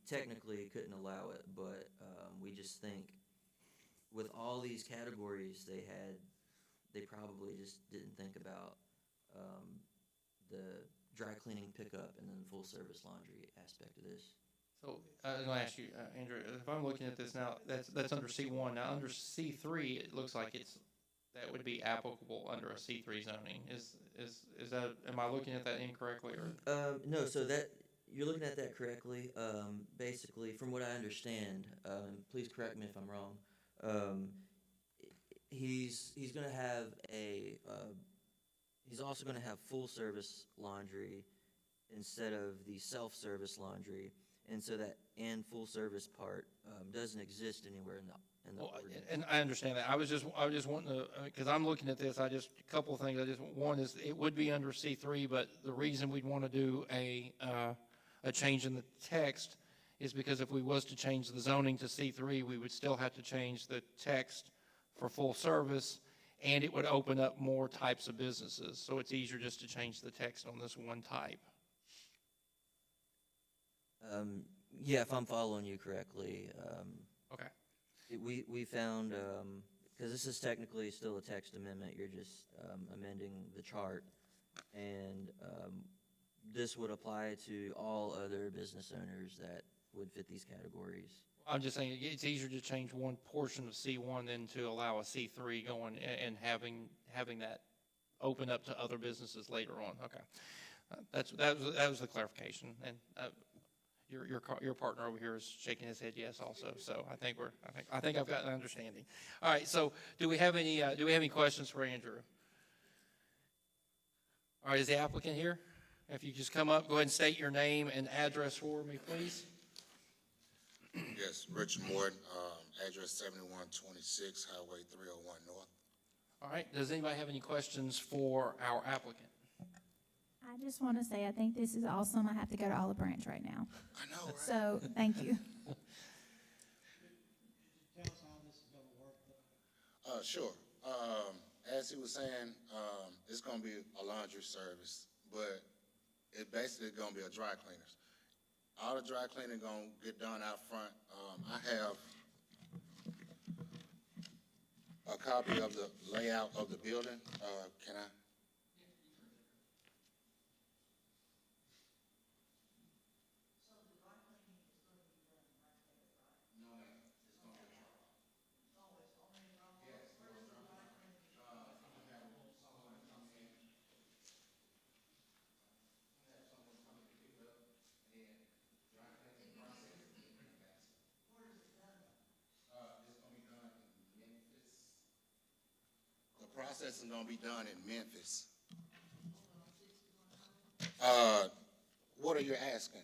technically couldn't allow it, but we just think with all these categories they probably just didn't think about the dry cleaning pickup and then full service laundry aspect of this. So, I was gonna ask you, Andrew, if I'm looking at this now, that's under C1. Now, under C3, it looks like that would be applicable under a C3 zoning. Is that, am I looking at that incorrectly, or? No, so that, you're looking at that correctly. Basically, from what I understand, please correct me if I'm wrong, he's gonna have he's also gonna have full-service laundry instead of the self-service laundry. And so that and full-service part doesn't exist anywhere in the Well, ordinance. and I understand that. I was just wanting to, because I'm looking at this, a couple of things. One is, it would be under C3, but the reason we'd want to do a change in the text is because if we was to change the zoning to C3, we would still have to change the text for full service, and it would open up more types of businesses. So it's easier just to change the text on this one type. Yeah, if I'm following you correctly, Okay. we found, because this is technically still a text amendment, you're just amending the chart, and this would apply to all other business owners that would fit these categories. I'm just saying, it's easier to change one portion of C1 than to allow a C3 going and having that open up to other businesses later on. Okay. That was the clarification. And your partner over here is shaking his head yes also. So I think I've got an understanding. All right. So do we have any questions for Andrew? All right. Is the applicant here? If you just come up, go ahead and state your name and address for me, please. Yes, Richard Morton, address 7126 Highway 301 North. Oh. All right. Does anybody have any questions for our applicant? I just want to say, I think this is awesome. I have to go to Olive Branch right now. I know, right? So, thank you. Tell us how this is gonna work. Sure. As he was saying, it's gonna be a laundry service, but it basically gonna be a dry cleaners. All the dry cleaning gonna get done out front. I have a copy of the layout of the building. Can I? The processing gonna be done in Memphis. What are you asking?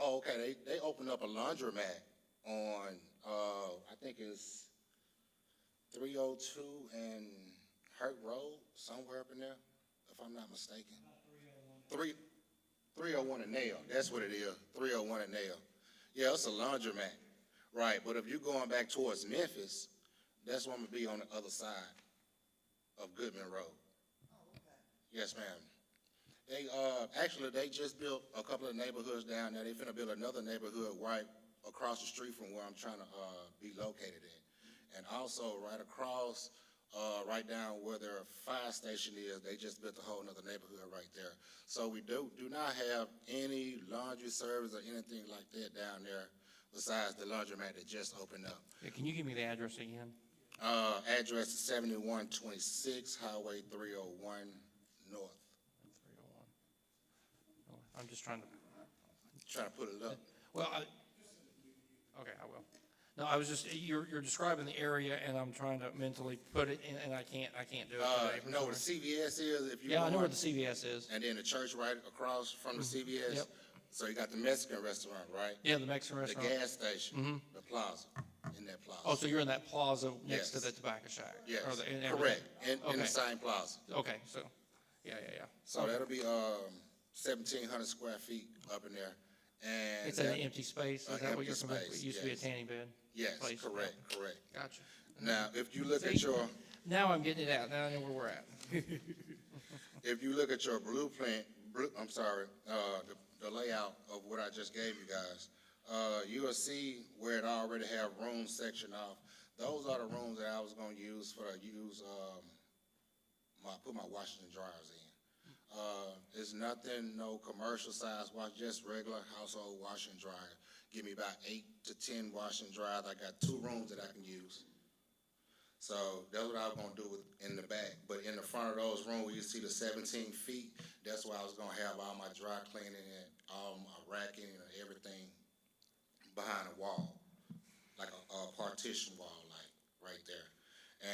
Oh, okay, they opened up a laundromat on, I think it's 302 and Hurt Road, somewhere up in there, if I'm not mistaken. 301 and Nail, that's what it is, 301 and Nail. Yeah, it's a laundromat, right, but if you're going back towards Memphis, that's going to be on the other side of Goodman Road. Yes, ma'am. They just built a couple of neighborhoods down there. They finna build another neighborhood right across the street from where I'm trying to, be located in. And also right across, right down where their fire station is, they just built a whole nother neighborhood right there. So we do not have any laundry service or anything like that down there besides the laundromat that just opened up. Yeah, can you give me the address again? Address is 7126 Highway 301 North. 301. I'm just trying to. Trying to put it up. Well, okay, I will. No, I was just, you're describing the area, and I'm trying to mentally put it in, and I can't do it today. You know where the CVS is? If you Yeah, I know where the CVS is. And then the church right across from the CVS? Yep. So you got the Mexican restaurant, right? Yeah, the Mexican The restaurant. gas station, the plaza, in that plaza. Oh, so you're in that plaza next to Yes. the tobacco shack? Yes, Or the- in everything? correct, in Okay. the same plaza. Okay, so, yeah. So that'll be, 1,700 square feet up in there. And It's an that- empty space, is that what empty you're familiar with? space, It used to be a yes. tanning bed? Yes, place? correct. Gotcha. Now, if you look at your, Now I'm getting it out, now I know where we're at. if you look at your blueprint, the layout of what I just gave you guys, you will see where it already have rooms sectioned off. Those are the rooms that I was gonna use put my washers and dryers in. It's nothing, no commercial size wash, just regular household washer and dryer. Give me about 8 to 10 wash and dryers. I got 2 rooms that I can use. So that's what I was gonna do in the back. But in the front of those rooms, where you see the 17 feet, that's where I was gonna have all my dry cleaning and all my racking and everything behind a wall, like a partition wall, like right there.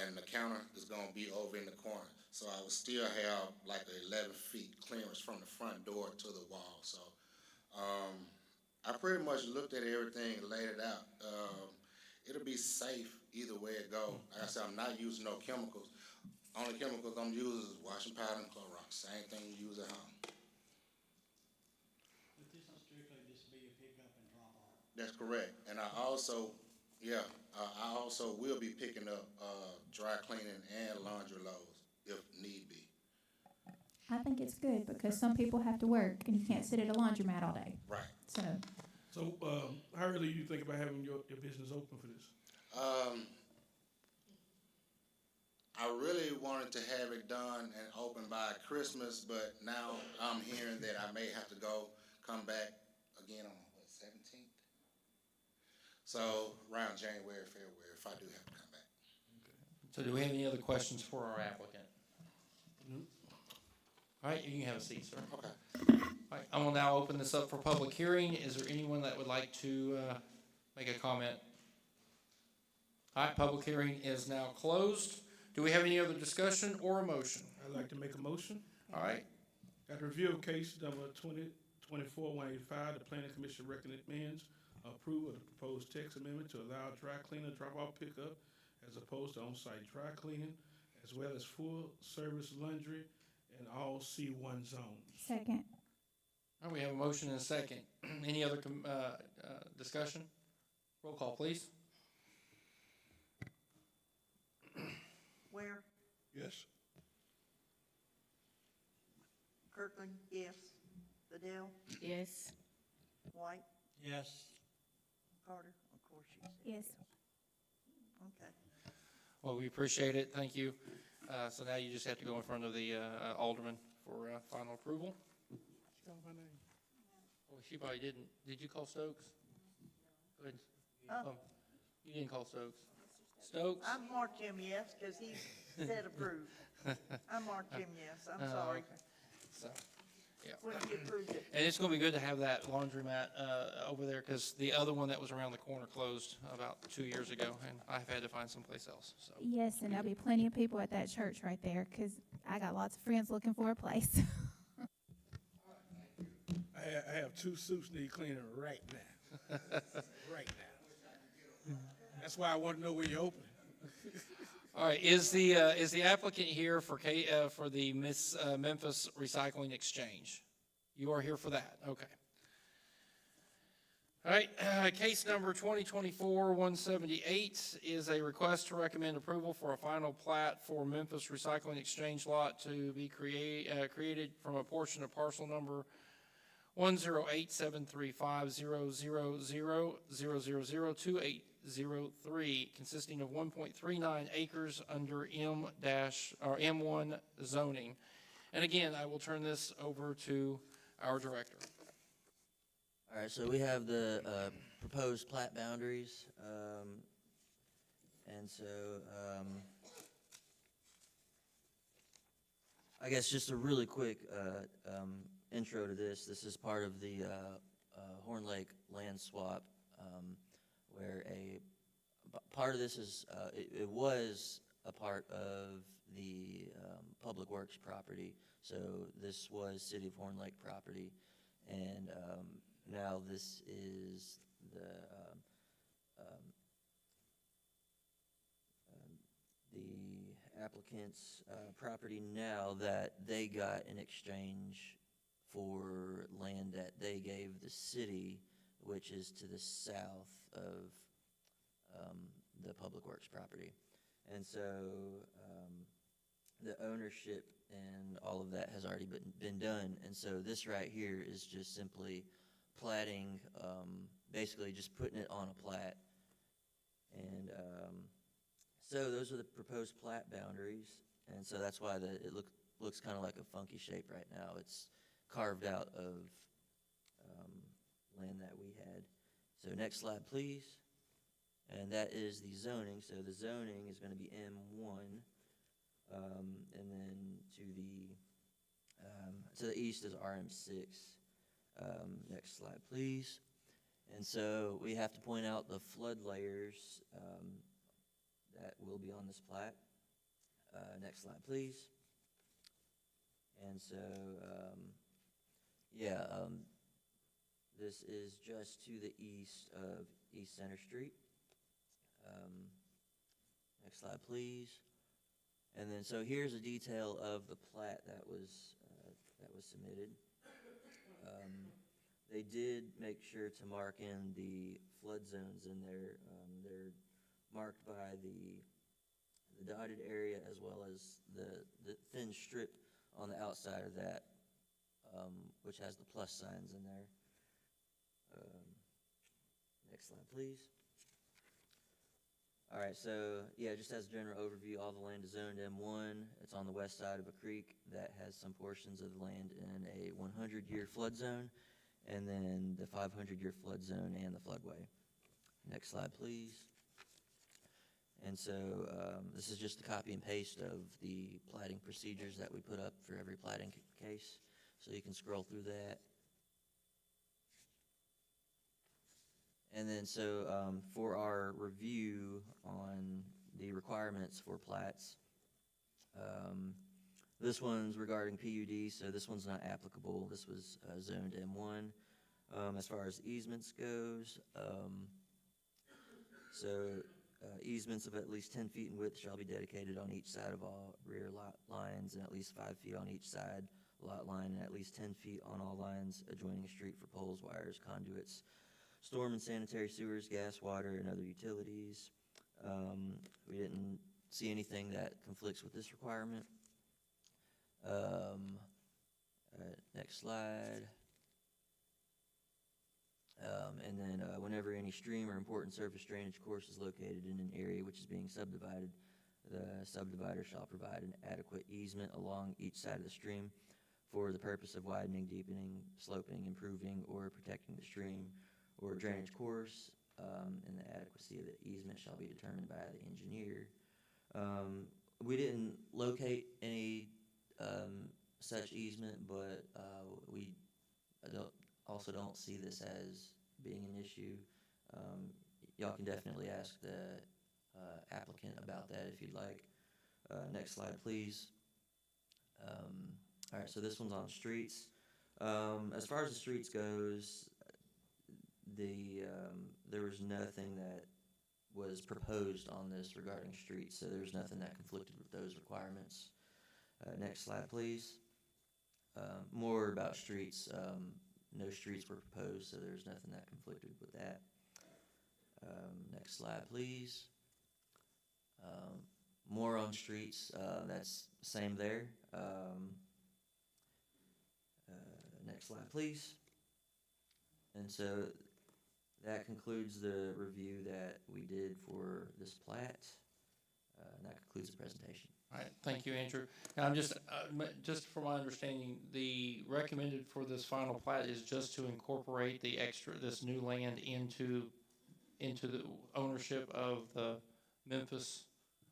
And the counter is gonna be over in the corner. So I would still have like 11 feet clearance from the front door to the wall. So I pretty much looked at everything, laid it out. It'll be safe either way it go. Like I said, I'm not using no chemicals. Only chemicals I'm using is washing powder and Clorox. Same thing you use at home. But this will strictly just be a pickup and drop off. That's correct. And I also will be picking up dry cleaning and laundry loads if need be. I think it's good because some people have to work and you can't sit at a laundromat all day. Right. So, So, how early do you think about having your business open for this? I really wanted to have it done and open by Christmas, but now I'm hearing that I may have to come back again on, 17th? So around January, February, if I do have to come back. So do we have any other questions for our applicant? All right, you can have a seat, sir. Okay. All right, I will now open this up for public hearing. Is there anyone that would like to make a comment? All right, public hearing is now closed. Do we have any other discussion or a motion? I'd like to make a motion. All right, After review of case number 2024-185, the planning commission recommends approval of the proposed text amendment to allow dry cleaner drop-off pickup as opposed to on-site dry cleaning, as well as full-service laundry in all C1 zones. second. all right, we have a motion and a second. Any other discussion? Roll call, please. Ware, Yes. Kirkland, yes. Liddell, Yes. White, Yes. Carter, of course you said Yes. Okay. Well, we appreciate it. Thank you. So now you just have to go in front of the alderman for final approval. Well, she probably didn't. Did you call Stokes? Go ahead. You didn't call Stokes. Stokes? I marked him yes, because he said approved. I marked him yes, I'm sorry. Okay. So, yeah. When he approved it. And it's gonna be good to have that laundromat over there, because the other one that was around the corner closed about 2 years ago, and I've had to find someplace else, so. Yes, and there'll be plenty of people at that church right there because I got lots of friends looking for a place. I have 2 suits need cleaning right now. Right now. That's why I want to know when you're open. All right, is the applicant here for the Memphis Recycling Exchange? You are here for that, okay. All right, case number 2024-178 is a request to recommend approval for a final plat for Memphis Recycling Exchange lot to be created from a portion of parcel number 108735000002803, consisting of 1.39 acres under M1 zoning. And again, I will turn this over to our director. All right, so we have the proposed plat boundaries, and so I guess just a really quick intro to this. This is part of the Horn Lake land swap, where part of this is it was a part of the Public Works property. So this was City of Horn Lake property, and now this is the applicant's property now that they got in exchange for land that they gave the city, which is to the south of the Public Works property. And so the ownership and all of that has already been done. And so this right here is just simply platting basically just putting it on a plat. And, so those are the proposed plat boundaries, and so that's why it looks kind of like a funky shape right now. It's carved out of, land that we had. So next slide, please. And that is the zoning. So the zoning is gonna be M1, and then to the east is RM6. Next slide, please. And so we have to point out the flood layers, that will be on this plat. Next slide, please. And so, this is just to the east of East Center Street. Next slide, please. And then, so here's a detail of the plat that was submitted. They did make sure to mark in the flood zones in there. They're marked by the dotted area as well as the thin strip on the outside of that, which has the plus signs in there. Next slide, please. All right, so yeah, just as a general overview, all the land is zoned M1. It's on the west side of a creek that has some portions of the land in a 100-year flood zone, and then the 500-year flood zone and the floodway. Next slide, please. And so this is just a copy and paste of the plating procedures that we put up for every plating case. So you can scroll through that. And then so for our review on the requirements for plats, this one's regarding PUD, so this one's not applicable. This was zoned M1. As far as easements goes, easements of at least 10 feet in width shall be dedicated on each side of all rear lot lines and at least 5 feet on each side lot line and at least 10 feet on all lines adjoining a street for poles, wires, conduits, storm and sanitary sewers, gas, water, and other utilities. We didn't see anything that conflicts with this requirement. Next slide. And then whenever any stream or important surface drainage course is located in an area which is being subdivided, the subdivider shall provide an adequate easement along each side of the stream for the purpose of widening, deepening, sloping, improving, or protecting the stream or drainage course, and the adequacy of the easement shall be determined by the engineer. We didn't locate any such easement, but we also don't see this as being an issue. Y'all can definitely ask the applicant about that if you'd like. Next slide, please. All right, so this one's on streets. As far as the streets goes, there was nothing that was proposed on this regarding streets, so there's nothing that conflicted with those requirements. Next slide, please. More about streets. No streets were proposed, so there's nothing that conflicted with that. Next slide, please. More on streets. That's same there. Next slide, please. And so that concludes the review that we did for this plat. And that concludes the presentation. All right, thank you, Andrew. Now, I'm just from my understanding, the recommended for this final plat is just to incorporate this new land into the ownership of the Memphis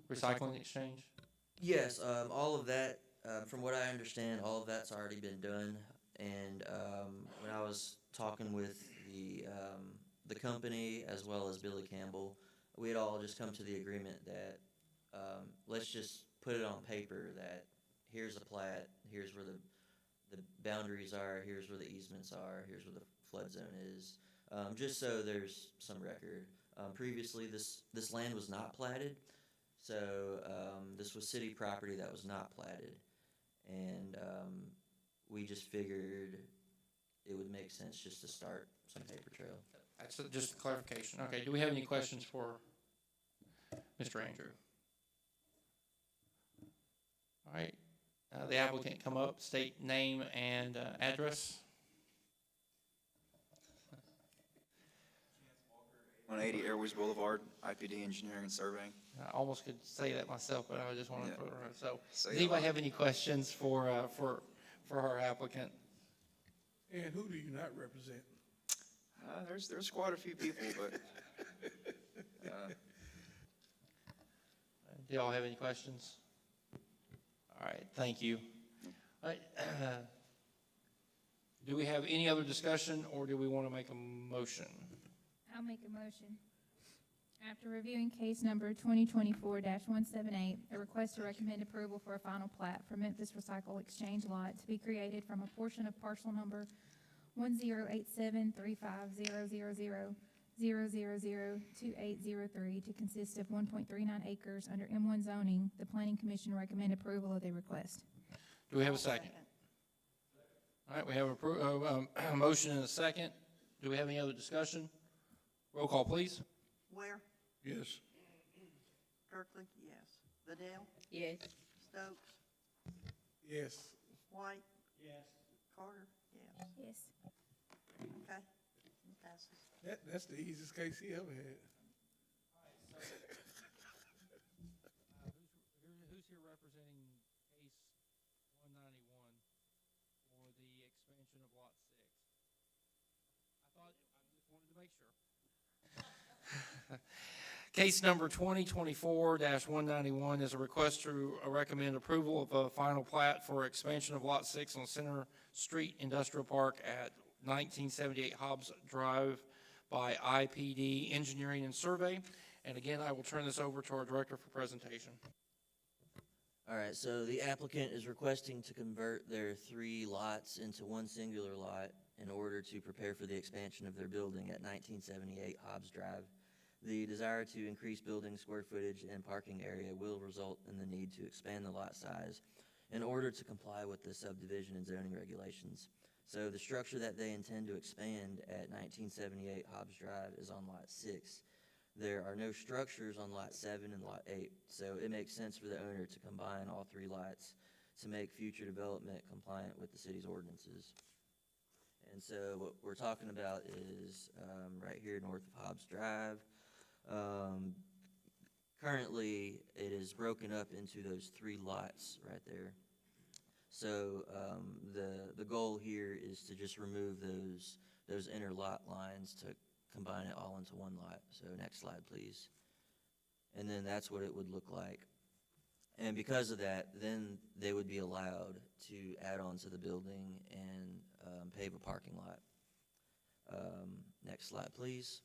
Recycling Exchange? Yes, all of that, from what I understand, all of that's already been done. And when I was talking with the company as well as Billy Campbell, we had all just come to the agreement that let's just put it on paper that here's a plat, here's where the boundaries are, here's where the easements are, here's where the flood zone is, just so there's some record. Previously, this land was not platted, so this was city property that was not platted, and we just figured it would make sense just to start some paper trail. That's just a clarification. Okay, do we have any questions for Mr. Andrew? All right, the applicant come up, state name and address. on 80 Airways Boulevard, IPD Engineering and Surveying. I almost could say that myself, but I just wanted to, so, Say does it anybody loud. have any questions for our applicant? And who do you not represent? There's quite a few people, but Do y'all have any questions? All right, thank you. All right, do we have any other discussion, or do we want to make a motion? I'll make a motion. After reviewing case number 2024-178, a request to recommend approval for a final plat for Memphis Recycle Exchange Lot to be created from a portion of parcel number 108735000002803 to consist of 1.39 acres under M1 zoning. The Planning Commission recommend approval of the request. Do we have a second? All right, we have a motion and a second. Do we have any other discussion? Roll call, please. Ware, Yes. Kirkland, yes. Vidal, Yes. Stokes, Yes. White, Yes. Carter, yes. Yes. Okay, it passes. That's the easiest case he ever had. Who's here representing case 191 for the expansion of lot 6? I just wanted to make sure. Case number 2024-191 is a request to recommend approval of a final plat for expansion of lot 6 on Center Street Industrial Park at 1978 Hobbs Drive by IPD Engineering and Survey. And again, I will turn this over to our director for presentation. All right, so the applicant is requesting to convert their 3 lots into one singular lot in order to prepare for the expansion of their building at 1978 Hobbs Drive. The desire to increase building square footage and parking area will result in the need to expand the lot size in order to comply with the subdivision and zoning regulations. So the structure that they intend to expand at 1978 Hobbs Drive is on lot 6. There are no structures on lot 7 and lot 8, so it makes sense for the owner to combine all 3 lots to make future development compliant with the city's ordinances. And so what we're talking about is right here north of Hobbs Drive. Currently, it is broken up into those 3 lots right there. So the goal here is to just remove those inner lot lines to combine it all into one lot. So next slide, please. And then that's what it would look like. And because of that, then they would be allowed to add on to the building and pave a parking lot. Next slide, please.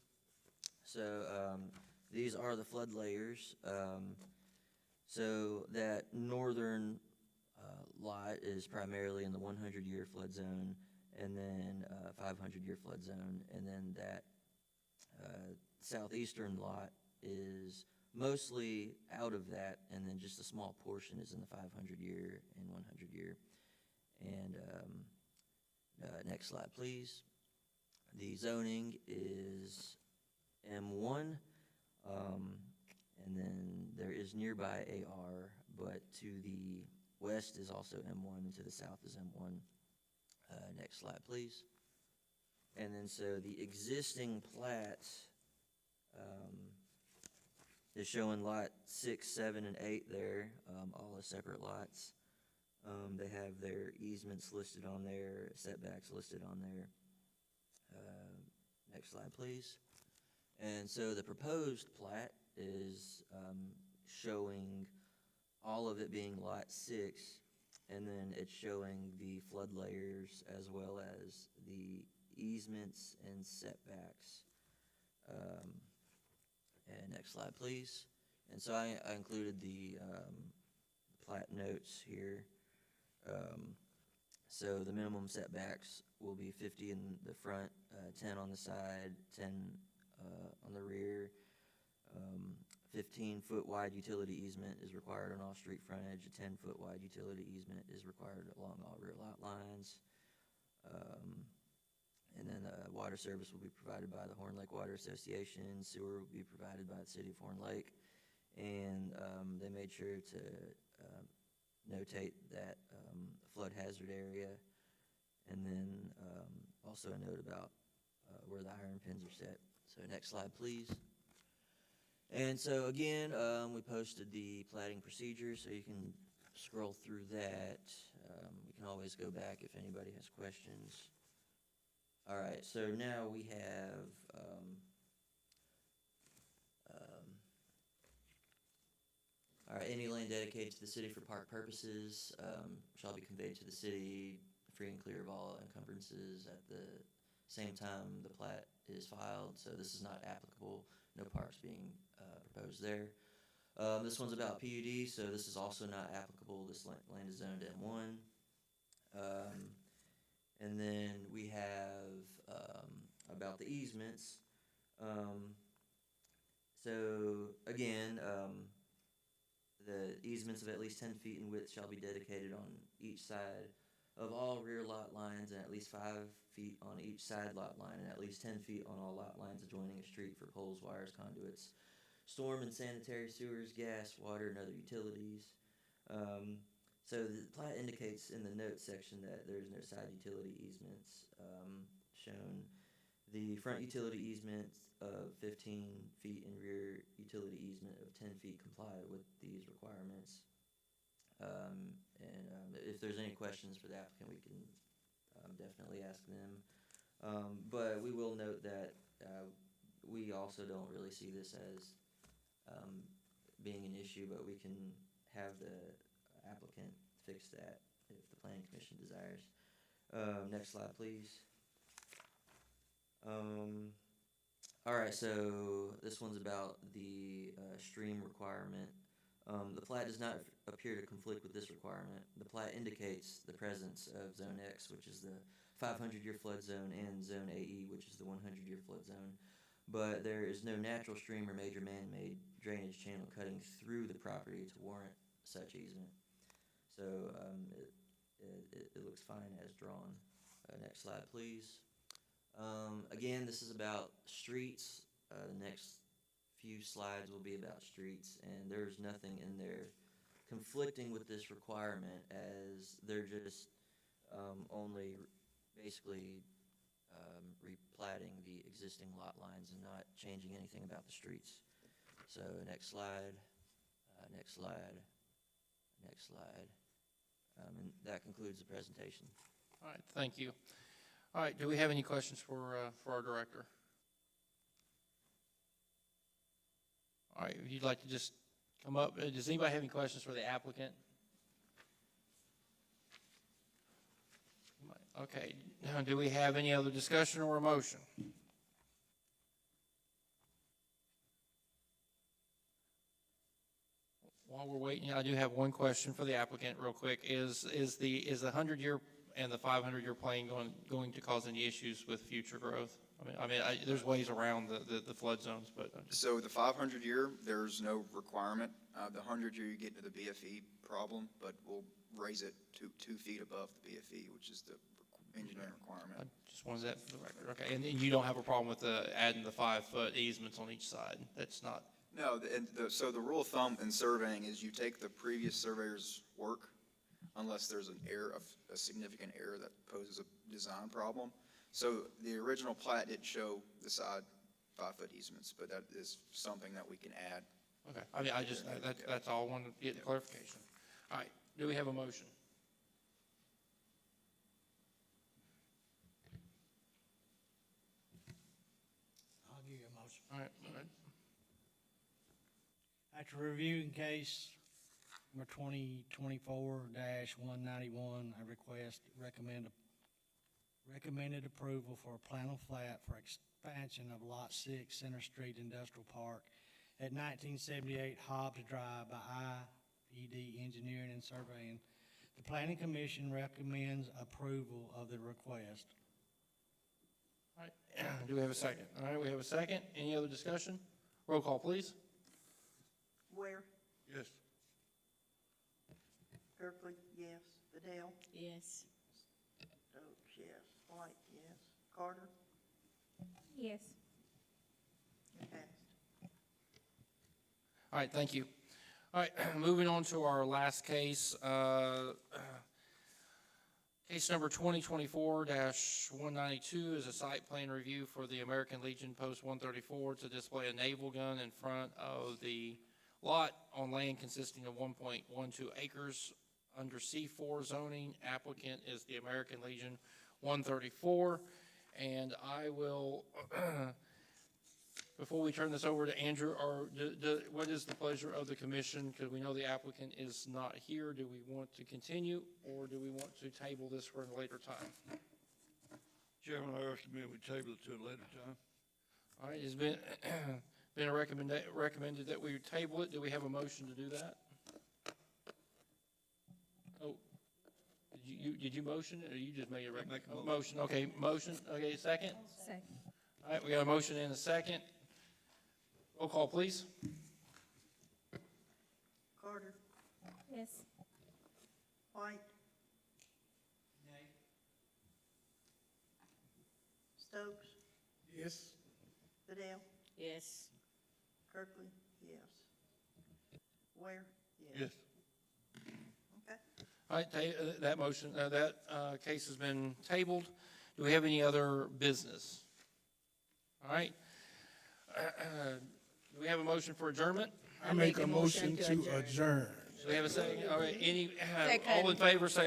So these are the flood layers. So that northern lot is primarily in the 100-year flood zone, and then 500-year flood zone, and then that southeastern lot is mostly out of that, and then just a small portion is in the 500-year and 100-year. And next slide, please. The zoning is M1, and then there is nearby AR, but to the west is also M1, and to the south is M1. Next slide, please. And then so the existing plat is showing lot 6, 7, and 8 there, all as separate lots. They have their easements listed on there, setbacks listed on there. Next slide, please. And so the proposed plat is showing all of it being lot 6, and then it's showing the flood layers as well as the easements and setbacks. And next slide, please. And so I included the plat notes here. So the minimum setbacks will be 50 in the front, 10 on the side, 10 on the rear. 15-foot wide utility easement is required on all street frontage. A 10-foot wide utility easement is required along all rear lot lines. And then water service will be provided by the Horn Lake Water Association. Sewer will be provided by the city of Horn Lake. And they made sure to notate that flood hazard area, and then also a note about where the iron pins are set. So So next slide, please. And so again, we posted the plating procedure, so you can scroll through that. We can always go back if anybody has questions. All right, so now we have, all right, any land dedicated to the city for park purposes, shall be conveyed to the city, free and clear of all encumbrances at the same time the plat is filed, so this is not applicable, no parks being, proposed there. This one's about PUD, so this is also not applicable, this land is zoned M1. And then we have, about the easements. So again, the easements of at least 10 feet in width shall be dedicated on each side of all rear lot lines and at least 5 feet on each side lot line and at least 10 feet on all lot lines adjoining a street for poles, wires, conduits, storm and sanitary sewers, gas, water, and other utilities. So the plat indicates in the notes section that there's no side utility easements shown. The front utility easement of 15 feet and rear utility easement of 10 feet comply with these requirements. If there's any questions for the applicant, we can definitely ask them. But we will note that we also don't really see this as being an issue, but we can have the applicant fix that if the planning commission desires. Next slide, please. All right, so this one's about the stream requirement. The plat does not appear to conflict with this requirement. The plat indicates the presence of Zone X, which is the 500-year flood zone, and Zone AE, which is the 100-year flood zone. But there is no natural stream or major man-made drainage channel cutting through the property to warrant such easement. So it looks fine as drawn. Next slide, please. Again, this is about streets. The next few slides will be about streets, and there's nothing in there conflicting with this requirement, as they're just only basically replatting the existing lot lines and not changing anything about the streets. So next slide, next slide, next slide. And that concludes the presentation. All right, thank you. All right, do we have any questions for our director? All right, if you'd like to just come up, does anybody have any questions for the applicant? Okay, now do we have any other discussion or a motion? While we're waiting, I do have one question for the applicant real quick. Is the 100-year and the 500-year plan going to cause any issues with future growth? There's ways around the flood zones, but. So the 500-year, there's no requirement. The 100-year, you get into the BFE problem, but we'll raise it to 2 feet above the BFE, which is the engineering requirement. I just wanted that for the record. Okay, and you don't have a problem with adding the 5-foot easements on each side? That's not. No, so the rule of thumb in surveying is you take the previous surveyor's work, unless there's an error, a significant error that poses a design problem. So the original plat did show the side 5-foot easements, but that is something that we can add. Okay, that's all I wanted to get clarification. All right, do we have a motion? I'll give you a motion. All right, all right. After reviewing case number 2024-191, recommended approval for a plan of flat for expansion of Lot 6 Center Street Industrial Park at 1978 Hobbs Drive by IPD Engineering and Surveying. The Planning Commission recommends approval of the request. All right, do we have a second? All right, we have a second. Any other discussion? Roll call, please. Ware, Yes. Kirkley, yes. Vidal, Yes. Stokes, yes. White, yes. Carter, Yes. it passed. All right, thank you. All right, moving on to our last case. Case number 2024-192 is a site plan review for the American Legion Post 134 to display a naval gun in front of the lot on land consisting of 1.12 acres under C4 zoning. Applicant is the American Legion 134. And I will, before we turn this over to Andrew, what is the pleasure of the commission? Because we know the applicant is not here. Do we want to continue, or do we want to table this for a later time? Chairman, I recommend we table it to a later time. All right, it's been recommended that we table it. Do we have a motion to do that? Oh, did you motion it, or you just made a recommendation? Motion, okay, motion, okay, second? Second. All right, we got a motion and a second. Roll call, please. Carter, Yes. White. Stokes, Yes. Fidel, Yes. Kirkley, yes. Ware? Yes. Okay. All right, that motion, that case has been tabled. Do we have any other business? All right. Do we have a motion for adjournment? I make a motion to adjourn. Do we have a second? All right, all in Second. favor, say aye.